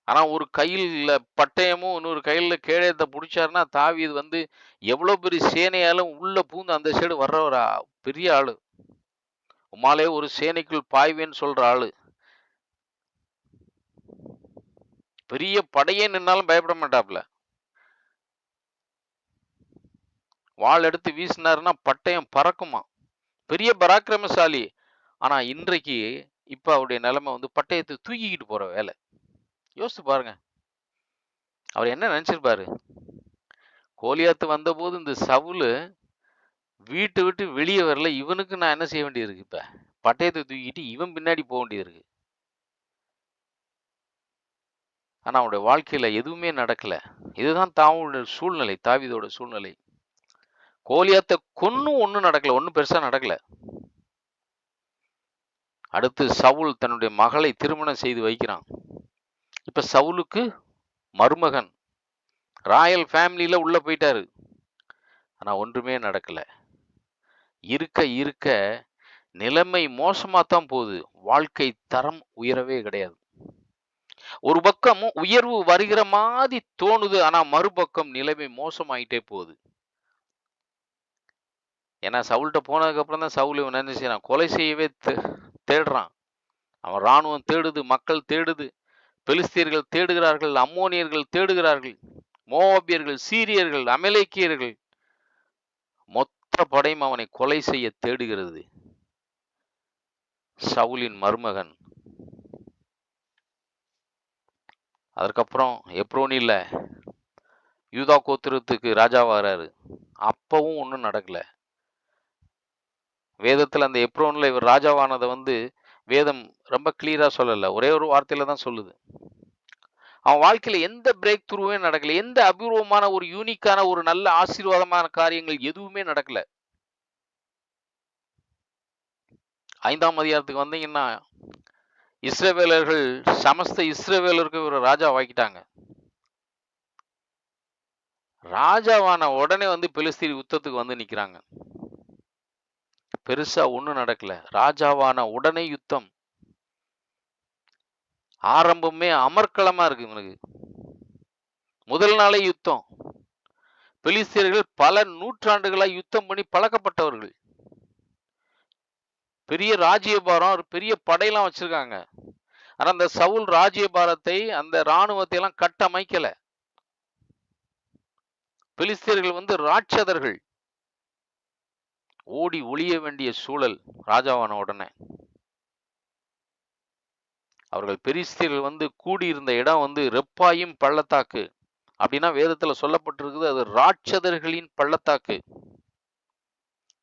ஆனா ஒரு கையில பட்டயமும் இன்னொரு கையில கேடயத்தை பிடிச்சாருன்னா தாவீது வந்து எவ்வளவு பெரிய சேனையாலும் உள்ள பூந்து அந்த சைடு வர்ற ஒரு பெரிய ஆளு. உமாலே ஒரு சேனைக்குள் பாய்வேன்னு சொல்ற ஆளு. பெரிய படையே நின்னாலும் பயப்பட மாட்டாப்ல. வாள் எடுத்து வீசினாருன்னா பட்டயம் பறக்குமா. பெரிய பராக்கிரமசாலி. ஆனா இன்றைக்கு இப்ப அவருடைய நிலைமை வந்து பட்டயத்தை தூக்கிக்கிட்டு போற வேலை. யோசிச்சு பாருங்க. அவர் என்ன நினைச்சிருப்பாரு? கோலியாத்து வந்தபோது இந்த சவுலு வீட்டை விட்டு வெளியே வரல. இவனுக்கு நான் என்ன செய்ய வேண்டியது இருக்கு? இப்ப பட்டயத்தை தூக்கிட்டு இவன் பின்னாடி போக வேண்டியது இருக்கு. ஆனா அவனுடைய வாழ்க்கையில எதுவுமே நடக்கல. இதுதான் சூழ்நிலை, தாவீதோட சூழ்நிலை. கோலியாத்தை கொன்னும் ஒண்ணும் நடக்கல. ஒண்ணும் பெருசா நடக்கல. அடுத்து சவுல் தன்னுடைய மகளை திருமணம் செய்து வைக்கிறான். இப்ப சவுலுக்கு மருமகன் ராயல் ஃபேமிலியில உள்ள போயிட்டாரு. ஆனா ஒன்றுமே நடக்கல. இருக்க இருக்க நிலைமை மோசமாத்தான் போகுது. வாழ்க்கை தரம் உயரவே கிடையாது. ஒரு பக்கம் உயர்வு வருகிற மாதிரி தோணுது. ஆனா மறுபக்கம் நிலைமை மோசமாயிட்டே போகுது. ஏன்னா சவுல்கிட்ட போனதுக்கு அப்புறம் தான் சவுல் இவன் என்ன செய்யறான்? கொலை செய்யவே தேடுறான். அவன் ராணுவம் தேடுது, மக்கள் தேடுது, பெலிஸ்தியர்கள் தேடுகிறார்கள், அம்மோனியர்கள் தேடுகிறார்கள், மோவாபியர்கள், சீரியர்கள், அமலேக்கியர்கள், மொத்த படையும் அவனை கொலை செய்ய தேடுகிறது. சவுலின் மருமகன். அதற்கப்புறம் எப்ரோனில யூதா கோத்திரத்துக்கு ராஜாவாகிறாரு. அப்பவும் ஒன்றும் நடக்கல. வேதத்துல அந்த எப்ரோன்ல இவர் ராஜாவானதை வந்து வேதம் ரொம்ப கிளியரா சொல்லல. ஒரே ஒரு வார்த்தையில தான் சொல்லுது. அவன் வாழ்க்கையில எந்த பிரேக் த்ரூவே நடக்கல. எந்த அபூர்வமான ஒரு யூனிக்கான ஒரு நல்ல ஆசீர்வாதமான காரியங்கள் எதுவுமே நடக்கல. 5ஆம் அதிகாரத்துக்கு வந்தீங்கன்னா இஸ்ரவேலர்கள் சமஸ்த இஸ்ரவேலருக்கு ஒரு ராஜா வாக்கிட்டாங்க. ராஜாவான உடனே வந்து பெலிஸ்தீன் யுத்தத்துக்கு வந்து நிக்கிறாங்க. பெருசா ஒண்ணும் நடக்கல. ராஜாவான உடனே யுத்தம். ஆரம்பமே அமர்க்களமா இருக்கு இவனுக்கு. முதல் நாளே யுத்தம். பெலிஸ்தியர்கள் பல நூற்றாண்டுகளா யுத்தம் பண்ணி பழக்கப்பட்டவர்கள். பெரிய ராஜ்யபாரம், பெரிய படையெல்லாம் வச்சிருக்காங்க. ஆனா அந்த சவுல் ராஜ்யபாரத்தை, அந்த ராணுவத்தை எல்லாம் கட்டமைக்கல. பெலிஸ்தியர்கள் ராட்சதர்கள். ஓடி ஒளிய வேண்டிய சூழல் ராஜாவான உடனே. அவர்கள் பெலிஸ்தியர்கள் கூடியிருந்த இடம் ரெப்பாயும் பள்ளத்தாக்கு. அப்படின்னா வேதத்துல சொல்லப்பட்டிருக்குது, அது ராட்சதர்களின் பள்ளத்தாக்கு.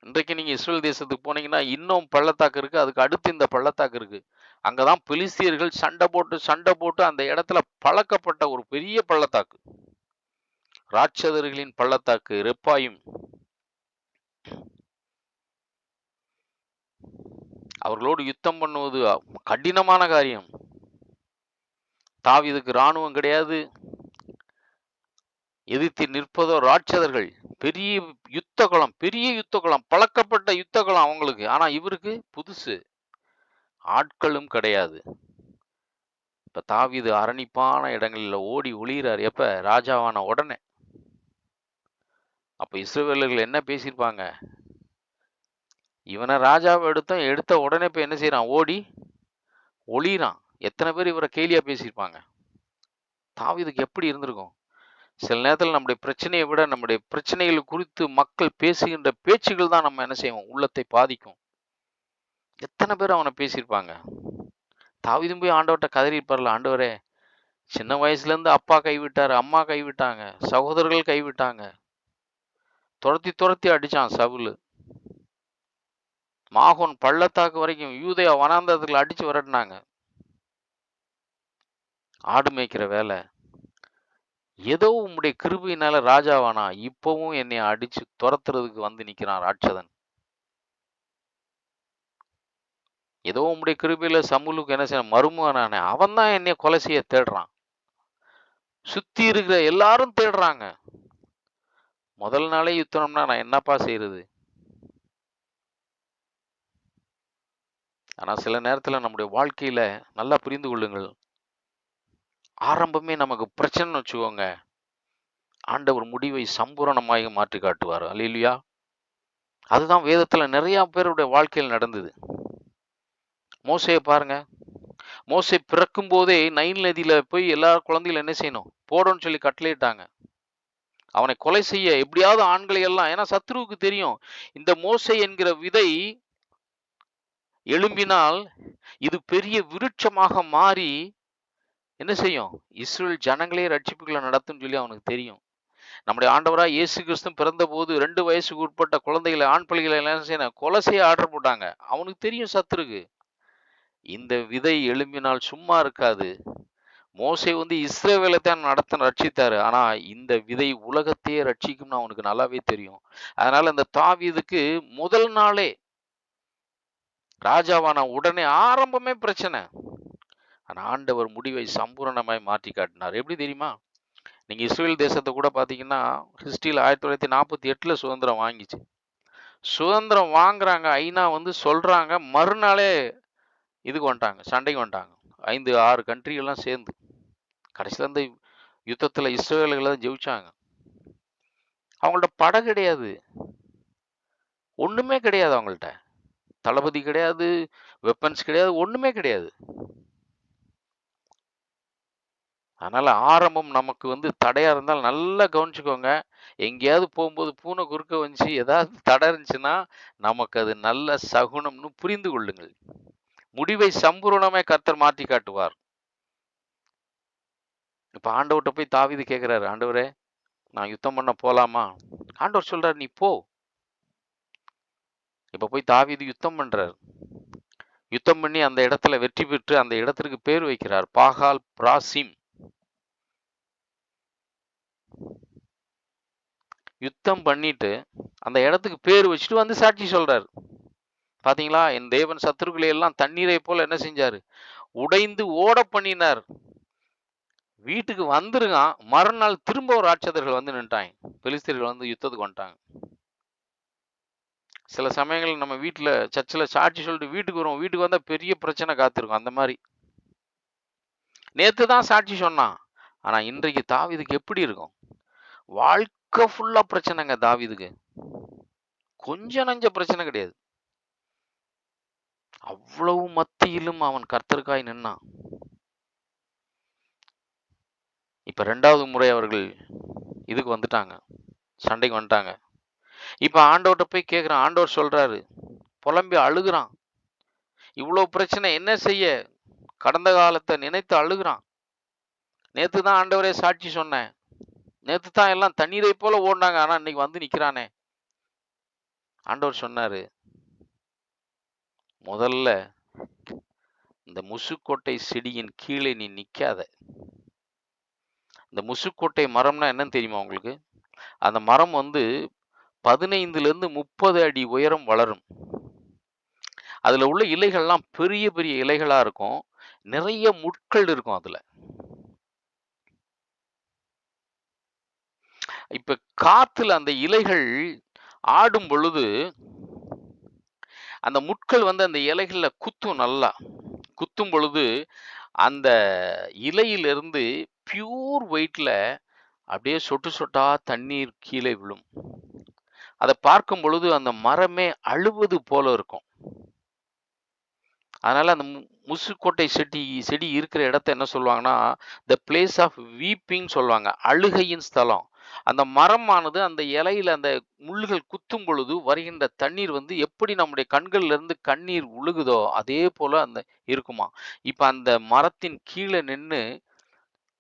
இன்றைக்கு நீங்க இஸ்ரேல் தேசத்துக்கு போனீங்கன்னா இன்னும் பள்ளத்தாக்கு இருக்கு, அதுக்கு அடுத்து இந்த பள்ளத்தாக்கு இருக்கு. அங்கதான் பெலிஸ்தியர்கள் சண்டை போட்டு அந்த இடத்துல பழக்கப்பட்ட ஒரு பெரிய பள்ளத்தாக்கு. ராட்சதர்களின் பள்ளத்தாக்கு ரெப்பாயும். அவர்களோடு யுத்தம் பண்ணுவது கடினமான காரியம். தாவீதுக்கு ராணுவம் கிடையாது, எதிர்த்து நிற்பதோ ராட்சதர்கள். பெரிய யுத்த களம், பழக்கப்பட்ட யுத்த களம் அவங்களுக்கு. ஆனா இவருக்கு புதுசு, ஆட்களும் கிடையாது. இப்ப தாவீது அரணிப்பான இடங்களில் ஓடி ஒளிகிறார். எப்ப? ராஜாவான உடனே. அப்ப இஸ்ரவேலர்கள் என்ன பேசியிருப்பாங்க? இவனை ராஜாவை எடுத்த உடனே இப்ப என்ன செய்யறான்? ஓடி ஒளிறான். எத்தனை பேர் இவரை கேலியா பேசியிருப்பாங்க? தாவீதுக்கு எப்படி இருந்திருக்கும்? சில நேரத்தில் நம்முடைய பிரச்சனையை விட நம்முடைய பிரச்சனைகள் குறித்து மக்கள் பேசுகின்ற பேச்சுகள் தான் நம்ம என்ன செய்வோம்? உள்ளத்தை பாதிக்கும். எத்தனை பேர் அவனை பேசியிருப்பாங்க? தாவீதும் போய் ஆண்டவர்கிட்ட கதறியிருப்பார்ல, ஆண்டவரே, சின்ன வயசுல இருந்து அப்பா கைவிட்டாரு, அம்மா கைவிட்டாங்க, சகோதரர்கள் கைவிட்டாங்க, துரத்தி அடிச்சான் சவுல். மாகோன் பள்ளத்தாக்கு வரைக்கும் யூதேயா வனாந்தரத்துல அடிச்சு விரட்டினாங்க. ஆடு மேய்க்கிற வேலை. ஏதோ உம்முடைய கிருபையினால ராஜாவானா, இப்பவும் என்னை அடிச்சு துரத்துறதுக்கு நிக்கிறான் ராட்சதன். ஏதோ உம்முடைய கிருபையில சமூலுக்கு என்ன செய்ய மருமகனானே, அவன் தான் என்னை கொலை செய்ய தேடுறான். சுத்தி இருக்கிற எல்லாரும் தேடுறாங்க. முதல் நாளே யுத்தம்னா நான் என்னப்பா செய்யறது? ஆனா சில நேரத்துல நம்முடைய வாழ்க்கையில நல்லா புரிந்து கொள்ளுங்கள், ஆரம்பமே நமக்கு பிரச்சனைன்னு வச்சுக்கோங்க, ஆண்டவர் முடிவை சம்பூரணமாக மாற்றி காட்டுவார். அல்லேலூயா. அதுதான் வேதத்துல நிறைய பேருடைய வாழ்க்கையில் நடந்தது. மோசேயை பாருங்க. மோசே பிறக்கும் போதே நைல் நதியில போய் எல்லா குழந்தைகளும் என்ன செய்யணும்? போடணும்னு சொல்லி கட்டளையிட்டாங்க. அவனை கொலை செய்ய எப்படியாவது ஆண்களை எல்லாம். ஏன்னா சத்ருவுக்கு தெரியும், இந்த மோசே என்கிற விதை எழும்பினால் இது பெரிய விருட்சமாக மாறி என்ன செய்யும்? இஸ்ரேல் ஜனங்களே ரட்சிப்புகளை நடத்தும் சொல்லி அவனுக்கு தெரியும். நம்முடைய ஆண்டவராய் இயேசு கிறிஸ்து பிறந்த போது 2 வயசுக்கு உட்பட்ட குழந்தைகளை, ஆண் பிள்ளைகளை என்ன செய்யணும்? கொலை செய்ய ஆர்டர் போட்டாங்க. அவனுக்கு தெரியும் சத்துருக்கு, இந்த விதை எழும்பினால் சும்மா இருக்காது. மோசே இஸ்ரவேலை தான் ரட்சித்தாரு. ஆனா இந்த விதை உலகத்தையே ரட்சிக்கும்னு அவனுக்கு நல்லாவே தெரியும். அதனால இந்த தாவீதுக்கு முதல் நாளே ராஜாவான உடனே ஆரம்பமே பிரச்சனை. ஆனா ஆண்டவர் முடிவை சம்பூரணமாய் மாற்றி காட்டினார். எப்படி தெரியுமா? நீங்க இஸ்ரேல் தேசத்தை கூட பாத்தீங்கன்னா, ஹிஸ்டரியில் 1948 சுதந்திரம் வாங்கிச்சு. சுதந்திரம் வாங்குறாங்க, ஐநா சொல்றாங்க, மறுநாளே இதுக்கு வந்துட்டாங்க, சண்டைக்கு வந்துட்டாங்க. 5-6 கண்ட்ரிகள்லாம் சேர்ந்து கடைசியில் இந்த யுத்தத்துல இஸ்ரேலர்கள் தான் ஜெயிச்சாங்க. அவங்கள்ட்ட படை கிடையாது, ஒண்ணுமே கிடையாது. அவங்கள்ட்ட தளபதி கிடையாது, வெப்பன்ஸ் கிடையாது, ஒண்ணுமே கிடையாது. அதனால ஆரம்பம் நமக்கு தடையா இருந்தால் நல்லா கவனிச்சுக்கோங்க. எங்கேயாவது போகும்போது பூனை குறுக்க வந்துச்சு, ஏதாவது தடை இருந்துச்சுன்னா நமக்கு அது நல்ல சகுனம்னு புரிந்து கொள்ளுங்கள். முடிவை சம்பூரணமே கர்த்தர் மாற்றி காட்டுவார். இப்ப ஆண்டவர்கிட்ட போய் தாவீது கேட்கிறாரு, ஆண்டவரே, நான் யுத்தம் பண்ண போலாமா? ஆண்டவர் சொல்றாரு, நீ போ. இப்ப போய் தாவீது யுத்தம் பண்றாரு. யுத்தம் பண்ணி அந்த இடத்துல வெற்றி பெற்று அந்த இடத்திற்கு பேர் வைக்கிறார், பாகால் பிராசிம். யுத்தம் பண்ணிட்டு அந்த இடத்துக்கு பேர் வச்சுட்டு சாட்சி சொல்றாரு. பாத்தீங்களா, என் தேவன் சத்துருக்களை எல்லாம் தண்ணீரை போல என்ன செஞ்சாரு? உடைந்து ஓட பண்ணினார். வீட்டுக்கு வந்துருக்கான், மறுநாள் திரும்ப ஒரு ராட்சதர்கள் நின்ட்டாங்க. பெலிஸ்தர்கள் யுத்தத்துக்கு வந்துட்டாங்க. சில சமயங்கள் நம்ம வீட்டுல சர்ச்சில் சாட்சி சொல்லிட்டு வீட்டுக்கு வருவோம், வீட்டுக்கு வந்தா பெரிய பிரச்சனை காத்திருக்கும். அந்த மாதிரி நேத்து தான் சாட்சி சொன்னான், ஆனா இன்றைக்கு தாவீதுக்கு எப்படி இருக்கும்? முழுக்க ஃபுல்லா பிரச்சனைங்க தாவீதுக்கு. கொஞ்சம் நஞ்ச பிரச்சனை கிடையாது. அவ்வளவு மத்தியிலும் அவன் கர்த்தருக்காய் நின்னான். இப்ப 2வது முறை அவர்கள் இதுக்கு வந்துட்டாங்க. சண்டைக்கு வந்துட்டாங்க. இப்ப ஆண்டவர்ட்ட போய் கேட்கிறான். ஆண்டவர் சொல்றாரு. புலம்பி அழுகுறான். இவ்வளவு பிரச்சனை என்ன செய்ய? கடந்த காலத்தை நினைத்து அழுகுறான். நேத்து தான் ஆண்டவரே சாட்சி சொன்னேன். நேத்து தான் எல்லாம் தண்ணீரை போல ஓடுனாங்க. ஆனா இன்னைக்கு வந்து நிக்கிறானே. ஆண்டவர் சொன்னாரு, முதல்ல இந்த முசுக்கொட்டை செடியின் கீழே நீ நிக்காத. இந்த முசுக்கொட்டை மரம்னா என்னன்னு தெரியுமா உங்களுக்கு? அந்த மரம் 15லிருந்து 30 அடி உயரம் வளரும். அதுல உள்ள இலைகள்லாம் பெரிய பெரிய இலைகளா இருக்கும். நிறைய முட்கள் இருக்கும் அதுல. இப்ப காத்துல அந்த இலைகள் ஆடும் பொழுது அந்த முட்கள் அந்த இலைகள்ல குத்தும் நல்லா. குத்தும் பொழுது அந்த இலையிலிருந்து பியூர் ஒயிட்ல அப்படியே சொட்டு சொட்டா தண்ணீர் கீழே விழும். அதை பார்க்கும் பொழுது அந்த மரமே அழுவது போல இருக்கும். அதனால அந்த முசுக்கொட்டை செடி இருக்கிற இடத்தை என்ன சொல்லுவாங்கன்னா, த பிளேஸ் ஆஃப் வீப்பிங் சொல்லுவாங்க. அழுகையின் ஸ்தலம். அந்த மரமானது அந்த இலையில அந்த முள்ளுகள் குத்தும் பொழுது வருகின்ற தண்ணீர் எப்படி நம்முடைய கண்கள்ல இருந்து கண்ணீர் உழுகுதோ அதே போல அந்த இருக்குமா. இப்ப அந்த மரத்தின் கீழே நின்னு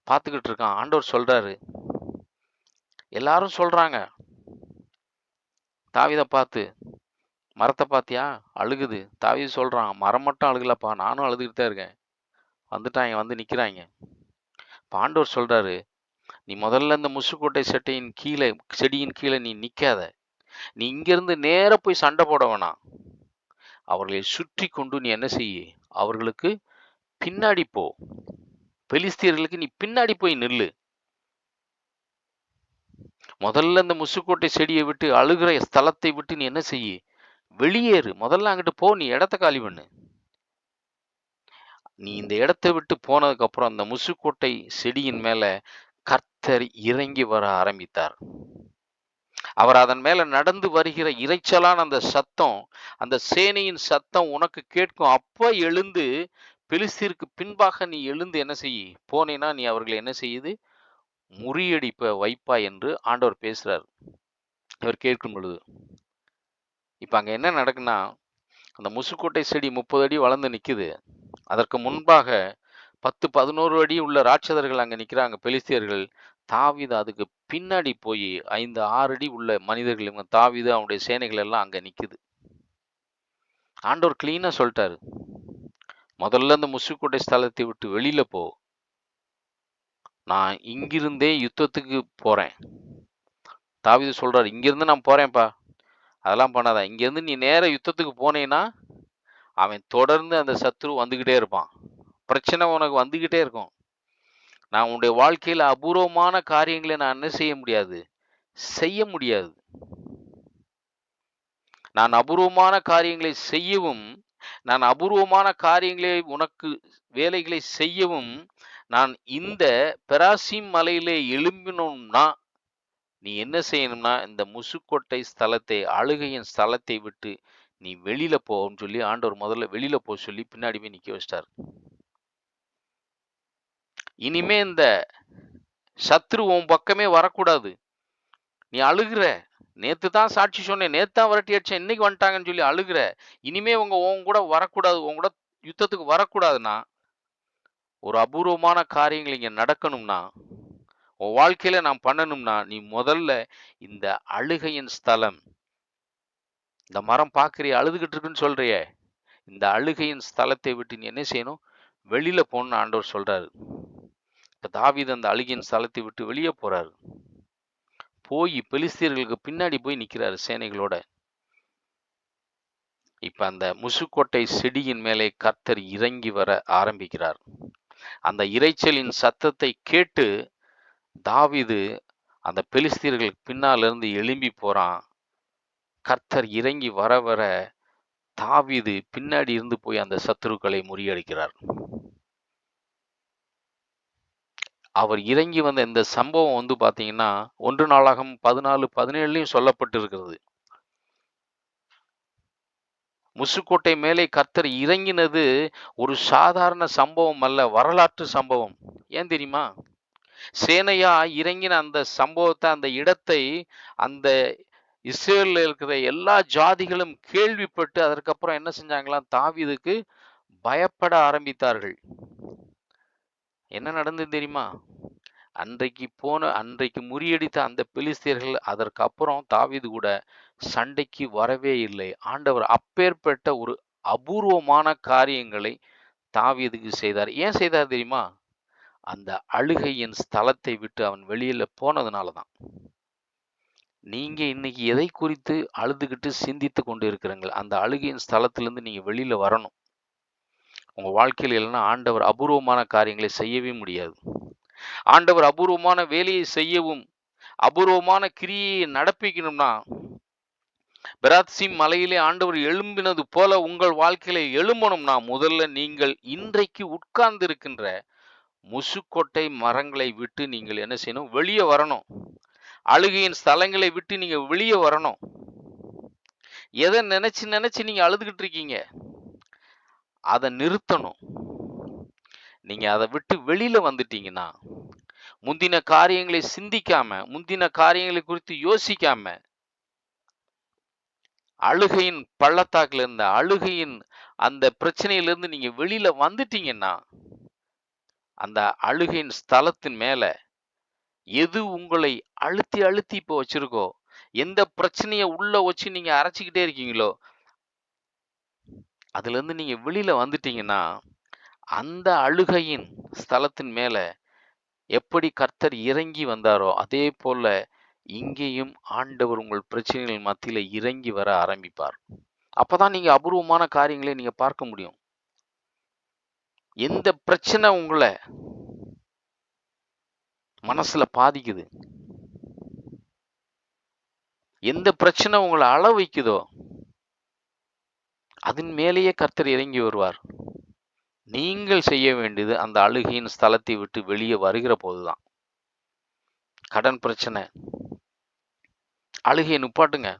பார்த்துக்கிட்டு இருக்கான். ஆண்டவர் சொல்றாரு. எல்லாரும் சொல்றாங்க தாவீத பார்த்து, மரத்தை பார்த்தியா அழுகுது. தாவீது சொல்றான், மரம் மட்டும் அழுகலப்பா, நானும் அழுதுகிட்டு தான் இருக்கேன். வந்துட்டாங்க, வந்து நிக்கிறாங்க. ஆண்டவர் சொல்றாரு, நீ முதல்ல இந்த முசுக்கோட்டை செடியின் கீழே நீ நிக்காத. நீ இங்கிருந்து நேர போய் சண்டை போட வேணாம். அவர்களை சுற்றி கொண்டு நீ என்ன செய்ய? அவர்களுக்கு பின்னாடி போ. பெலிஸ்தியர்களுக்கு நீ பின்னாடி போய் நில்லு. முதல்ல இந்த முசுக்கோட்டை செடியை விட்டு, அழுகிற ஸ்தலத்தை விட்டு நீ என்ன செய்ய? வெளியேறு. முதல்ல அங்கிட்டு போ. நீ இடத்த காலி பண்ணு. நீ இந்த இடத்தை விட்டு போனதுக்கு அப்புறம் அந்த முசுக்கோட்டை செடியின் மேல கர்த்தர் இறங்கி வர ஆரம்பித்தார். அவர் அதன் மேல நடந்து வருகிற இரைச்சலான அந்த சத்தம், அந்த சேனையின் சத்தம் உனக்கு கேட்கும். அப்ப எழுந்து பெலிஸ்தீருக்கு பின்பாக நீ எழுந்து என்ன செய்ய? போனேன்னா நீ அவர்களை என்ன செய்யுது? முறியடிப்ப வைப்பா என்று ஆண்டவர் பேசுறார். இவர் கேட்கும் பொழுது இப்ப அங்க என்ன நடக்குன்னா, அந்த முசுக்கோட்டை செடி 30 அடி வளர்ந்து நிக்குது. அதற்கு முன்பாக 10, 11 அடி உள்ள ராட்சதர்கள் அங்க நிக்கிறாங்க, பெலிஸ்தியர்கள். தாவீது அதுக்கு பின்னாடி போய் 5, 6 அடி உள்ள மனிதர்கள், இவங்க தாவீது அவனுடைய சேனைகள் எல்லாம் அங்க நிக்குது. ஆண்டவர் கிளீனா சொல்லிட்டாரு, முதல்ல இந்த முசுக்கோட்டை ஸ்தலத்தை விட்டு வெளியில போ. நான் இங்கிருந்தே யுத்தத்துக்கு போறேன். தாவீது சொல்றாரு, இங்கிருந்து நான் போறேன்ப்பா, அதெல்லாம் பண்ணாத. இங்கிருந்து நீ நேர யுத்தத்துக்கு போனேன்னா அவன் தொடர்ந்து அந்த சத்ரு வந்துகிட்டே இருப்பான். பிரச்சனை உனக்கு வந்துகிட்டே இருக்கும். நான் உன்னுடைய வாழ்க்கையில அபூர்வமான காரியங்களை நான் என்ன செய்ய முடியாது? செய்ய முடியாது. நான் அபூர்வமான காரியங்களை செய்யவும், நான் அபூர்வமான காரியங்களை உனக்கு வேலைகளை செய்யவும், நான் இந்த பெராசீம் மலையிலே எழும்பினோம்னா நீ என்ன செய்யணும்னா, இந்த முசுக்கொட்டை ஸ்தலத்தை, அழுகையின் ஸ்தலத்தை விட்டு நீ வெளியில போன்னு சொல்லி ஆண்டவர் முதல்ல வெளியில போ சொல்லி பின்னாடி போய் நிக்க வச்சிட்டாரு. இனிமே இந்த சத்ரு உன் பக்கமே வரக்கூடாது. நீ அழுகுற. நேத்து தான் சாட்சி சொன்னேன். நேத்து தான் விரட்டி அடிச்சேன். இன்னைக்கு வந்துட்டாங்கன்னு சொல்லி அழுகுற. இனிமே உன் கூட வரக்கூடாது. உன் கூட யுத்தத்துக்கு வரக்கூடாதுன்னா, ஒரு அபூர்வமான காரியங்கள் இங்க நடக்கணும்னா, உன் வாழ்க்கையில நான் பண்ணணும்னா, நீ முதல்ல இந்த அழுகையின் ஸ்தலம், இந்த மரம் பார்க்கிறிய அழுதுகிட்டு இருக்குன்னு சொல்றியே, இந்த அழுகையின் ஸ்தலத்தை விட்டு நீ என்ன செய்யணும்? வெளியில போன்னு ஆண்டவர் சொல்றாரு. இப்ப தாவீது அந்த அழுகையின் ஸ்தலத்தை விட்டு வெளியே போறாரு. போய் பெலிஸ்தியர்களுக்கு பின்னாடி போய் நிக்கிறாரு சேனைகளோட. இப்ப அந்த முசுக்கோட்டை செடியின் மேலே கர்த்தர் இறங்கி வர ஆரம்பிக்கிறார். அந்த இரைச்சலின் சத்தத்தை கேட்டு தாவீது அந்த பெலிஸ்தியர்களுக்கு பின்னால இருந்து எழும்பி போறான். கர்த்தர் இறங்கி வர வர தாவீது பின்னாடி இருந்து போய் அந்த சத்துருக்களை முறியடிக்கிறார். அவர் இறங்கி வந்த இந்த சம்பவம் வந்து பார்த்தீங்கன்னா, 1 நாளாகமம் 14:17லயும் சொல்லப்பட்டிருக்கிறது. முசுக்கோட்டை மேலே கர்த்தர் இறங்கினது ஒரு சாதாரண சம்பவம் அல்ல, வரலாற்று சம்பவம். ஏன் தெரியுமா? சேனையா இறங்கின அந்த சம்பவத்த, அந்த இடத்தை, அந்த இஸ்ரேல்ல இருக்கிற எல்லா ஜாதிகளும் கேள்விப்பட்டு, அதற்கப்புறம் என்ன செஞ்சாங்களாம்? தாவீதுக்கு பயப்பட ஆரம்பித்தார்கள். என்ன நடந்தது தெரியுமா? அன்றைக்கு முறியடித்த அந்த பெலிஸ்தியர்கள் அதற்கப்புறம் தாவீது கூட சண்டைக்கு வரவே இல்லை. ஆண்டவர் அப்பேற்பட்ட ஒரு அபூர்வமான காரியங்களை தாவீதுக்கு செய்தார். ஏன் செய்தார் தெரியுமா? அந்த அழுகையின் ஸ்தலத்தை விட்டு அவன் வெளியில போனதுனால தான். நீங்க இன்னைக்கு எதை குறித்து அழுதுகிட்டு சிந்தித்துக் கொண்டு இருக்கிறீர்கள்? அந்த அழுகையின் ஸ்தலத்திலிருந்து நீங்க வெளியில வரணும். உங்க வாழ்க்கையில இல்லைன்னா ஆண்டவர் அபூர்வமான காரியங்களை செய்யவே முடியாது. ஆண்டவர் அபூர்வமான வேலையை செய்யவும், அபூர்வமான கிரியையை நடப்பிக்கணும்னா, பெராத்சீம் மலையிலே ஆண்டவர் எழும்பினது போல உங்கள் வாழ்க்கையில எழும்பணும்னா, முதல்ல நீங்கள் இன்றைக்கு உட்கார்ந்து இருக்கின்ற முசுக்கொட்டை மரங்களை விட்டு நீங்கள் என்ன செய்யணும்? வெளிய வரணும். அழுகையின் ஸ்தலங்களை விட்டு நீங்க வெளிய வரணும். எதை நினைச்சு நீங்க அழுதுகிட்டு இருக்கீங்க? அதை நிறுத்தணும். நீங்க அதை விட்டு வெளியில வந்துட்டீங்கன்னா, முந்தின காரியங்களை சிந்திக்காம, முந்தின காரியங்களை குறித்து யோசிக்காம, அழுகையின் பள்ளத்தாக்குல இருந்த அழுகையின் அந்த பிரச்சனையிலிருந்து நீங்க வெளியில வந்துட்டீங்கன்னா, அந்த அழுகையின் ஸ்தலத்தின் மேல எது உங்களை அழுத்தி அழுத்தி இப்போ வச்சிருக்கோ, எந்த பிரச்சனையை உள்ள வச்சு நீங்க அரைச்சிக்கிட்டே இருக்கீங்களோ, அதுல இருந்து நீங்க வெளியில வந்துட்டீங்கன்னா, அந்த அழுகையின் ஸ்தலத்தின் மேல எப்படி கர்த்தர் இறங்கி வந்தாரோ, அதே போல இங்கேயும் ஆண்டவர் உங்கள் பிரச்சனைகள் மத்தியில இறங்கி வர ஆரம்பிப்பார். அப்பதான் நீங்க அபூர்வமான காரியங்களை நீங்க பார்க்க முடியும். எந்த பிரச்சனை உங்களை மனசுல பாதிக்குது, எந்த பிரச்சனை உங்களை அழ வைக்குதோ, அதன் மேலேயே கர்த்தர் இறங்கி வருவார். நீங்கள் செய்ய வேண்டியது அந்த அழுகையின் ஸ்தலத்தை விட்டு வெளியே வருகிற போதுதான். கடன் பிரச்சனை, அழுகையை நிப்பாட்டுங்க.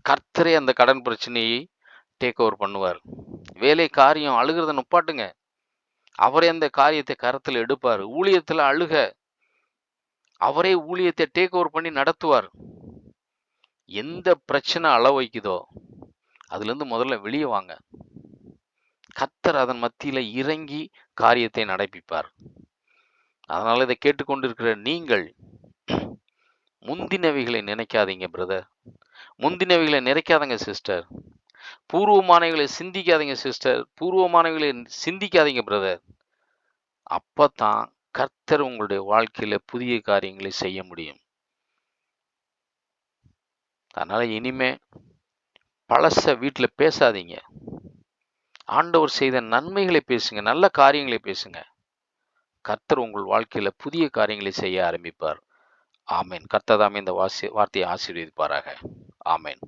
கர்த்தரே அந்த கடன் பிரச்சனையை டேக் ஓவர் பண்ணுவார். வேலை காரியம் அழுகிறத நிப்பாட்டுங்க. அவரே அந்த காரியத்தை கரத்தில் எடுப்பார். ஊழியத்துல அழுக, அவரே ஊழியத்தை டேக் ஓவர் பண்ணி நடத்துவார். எந்த பிரச்சனை அள வைக்குதோ அதுல இருந்து முதல்ல வெளியே வாங்க. கர்த்தர் அதன் மத்தியில இறங்கி காரியத்தை நடப்பிப்பார். அதனால இதை கேட்டுக்கொண்டிருக்கிற நீங்கள் முந்தினவைகளை நினைக்காதீங்க பிரதர், முந்தினவைகளை நினைக்காதீங்க சிஸ்டர், பூர்வமானவைகளை சிந்திக்காதீங்க சிஸ்டர், பூர்வமானவைகளை சிந்திக்காதீங்க பிரதர். அப்பதான் கர்த்தர் உங்களுடைய வாழ்க்கையில புதிய காரியங்களை செய்ய முடியும். அதனால இனிமே பழச வீட்டுல பேசாதீங்க. ஆண்டவர் செய்த நன்மைகளை பேசுங்க, நல்ல காரியங்களை பேசுங்க. கர்த்தர் உங்கள் வாழ்க்கையில புதிய காரியங்களை செய்ய ஆரம்பிப்பார். ஆமேன். கர்த்தர் தாமே இந்த வார்த்தையை ஆசீர்வதிப்பாராக. ஆமேன்.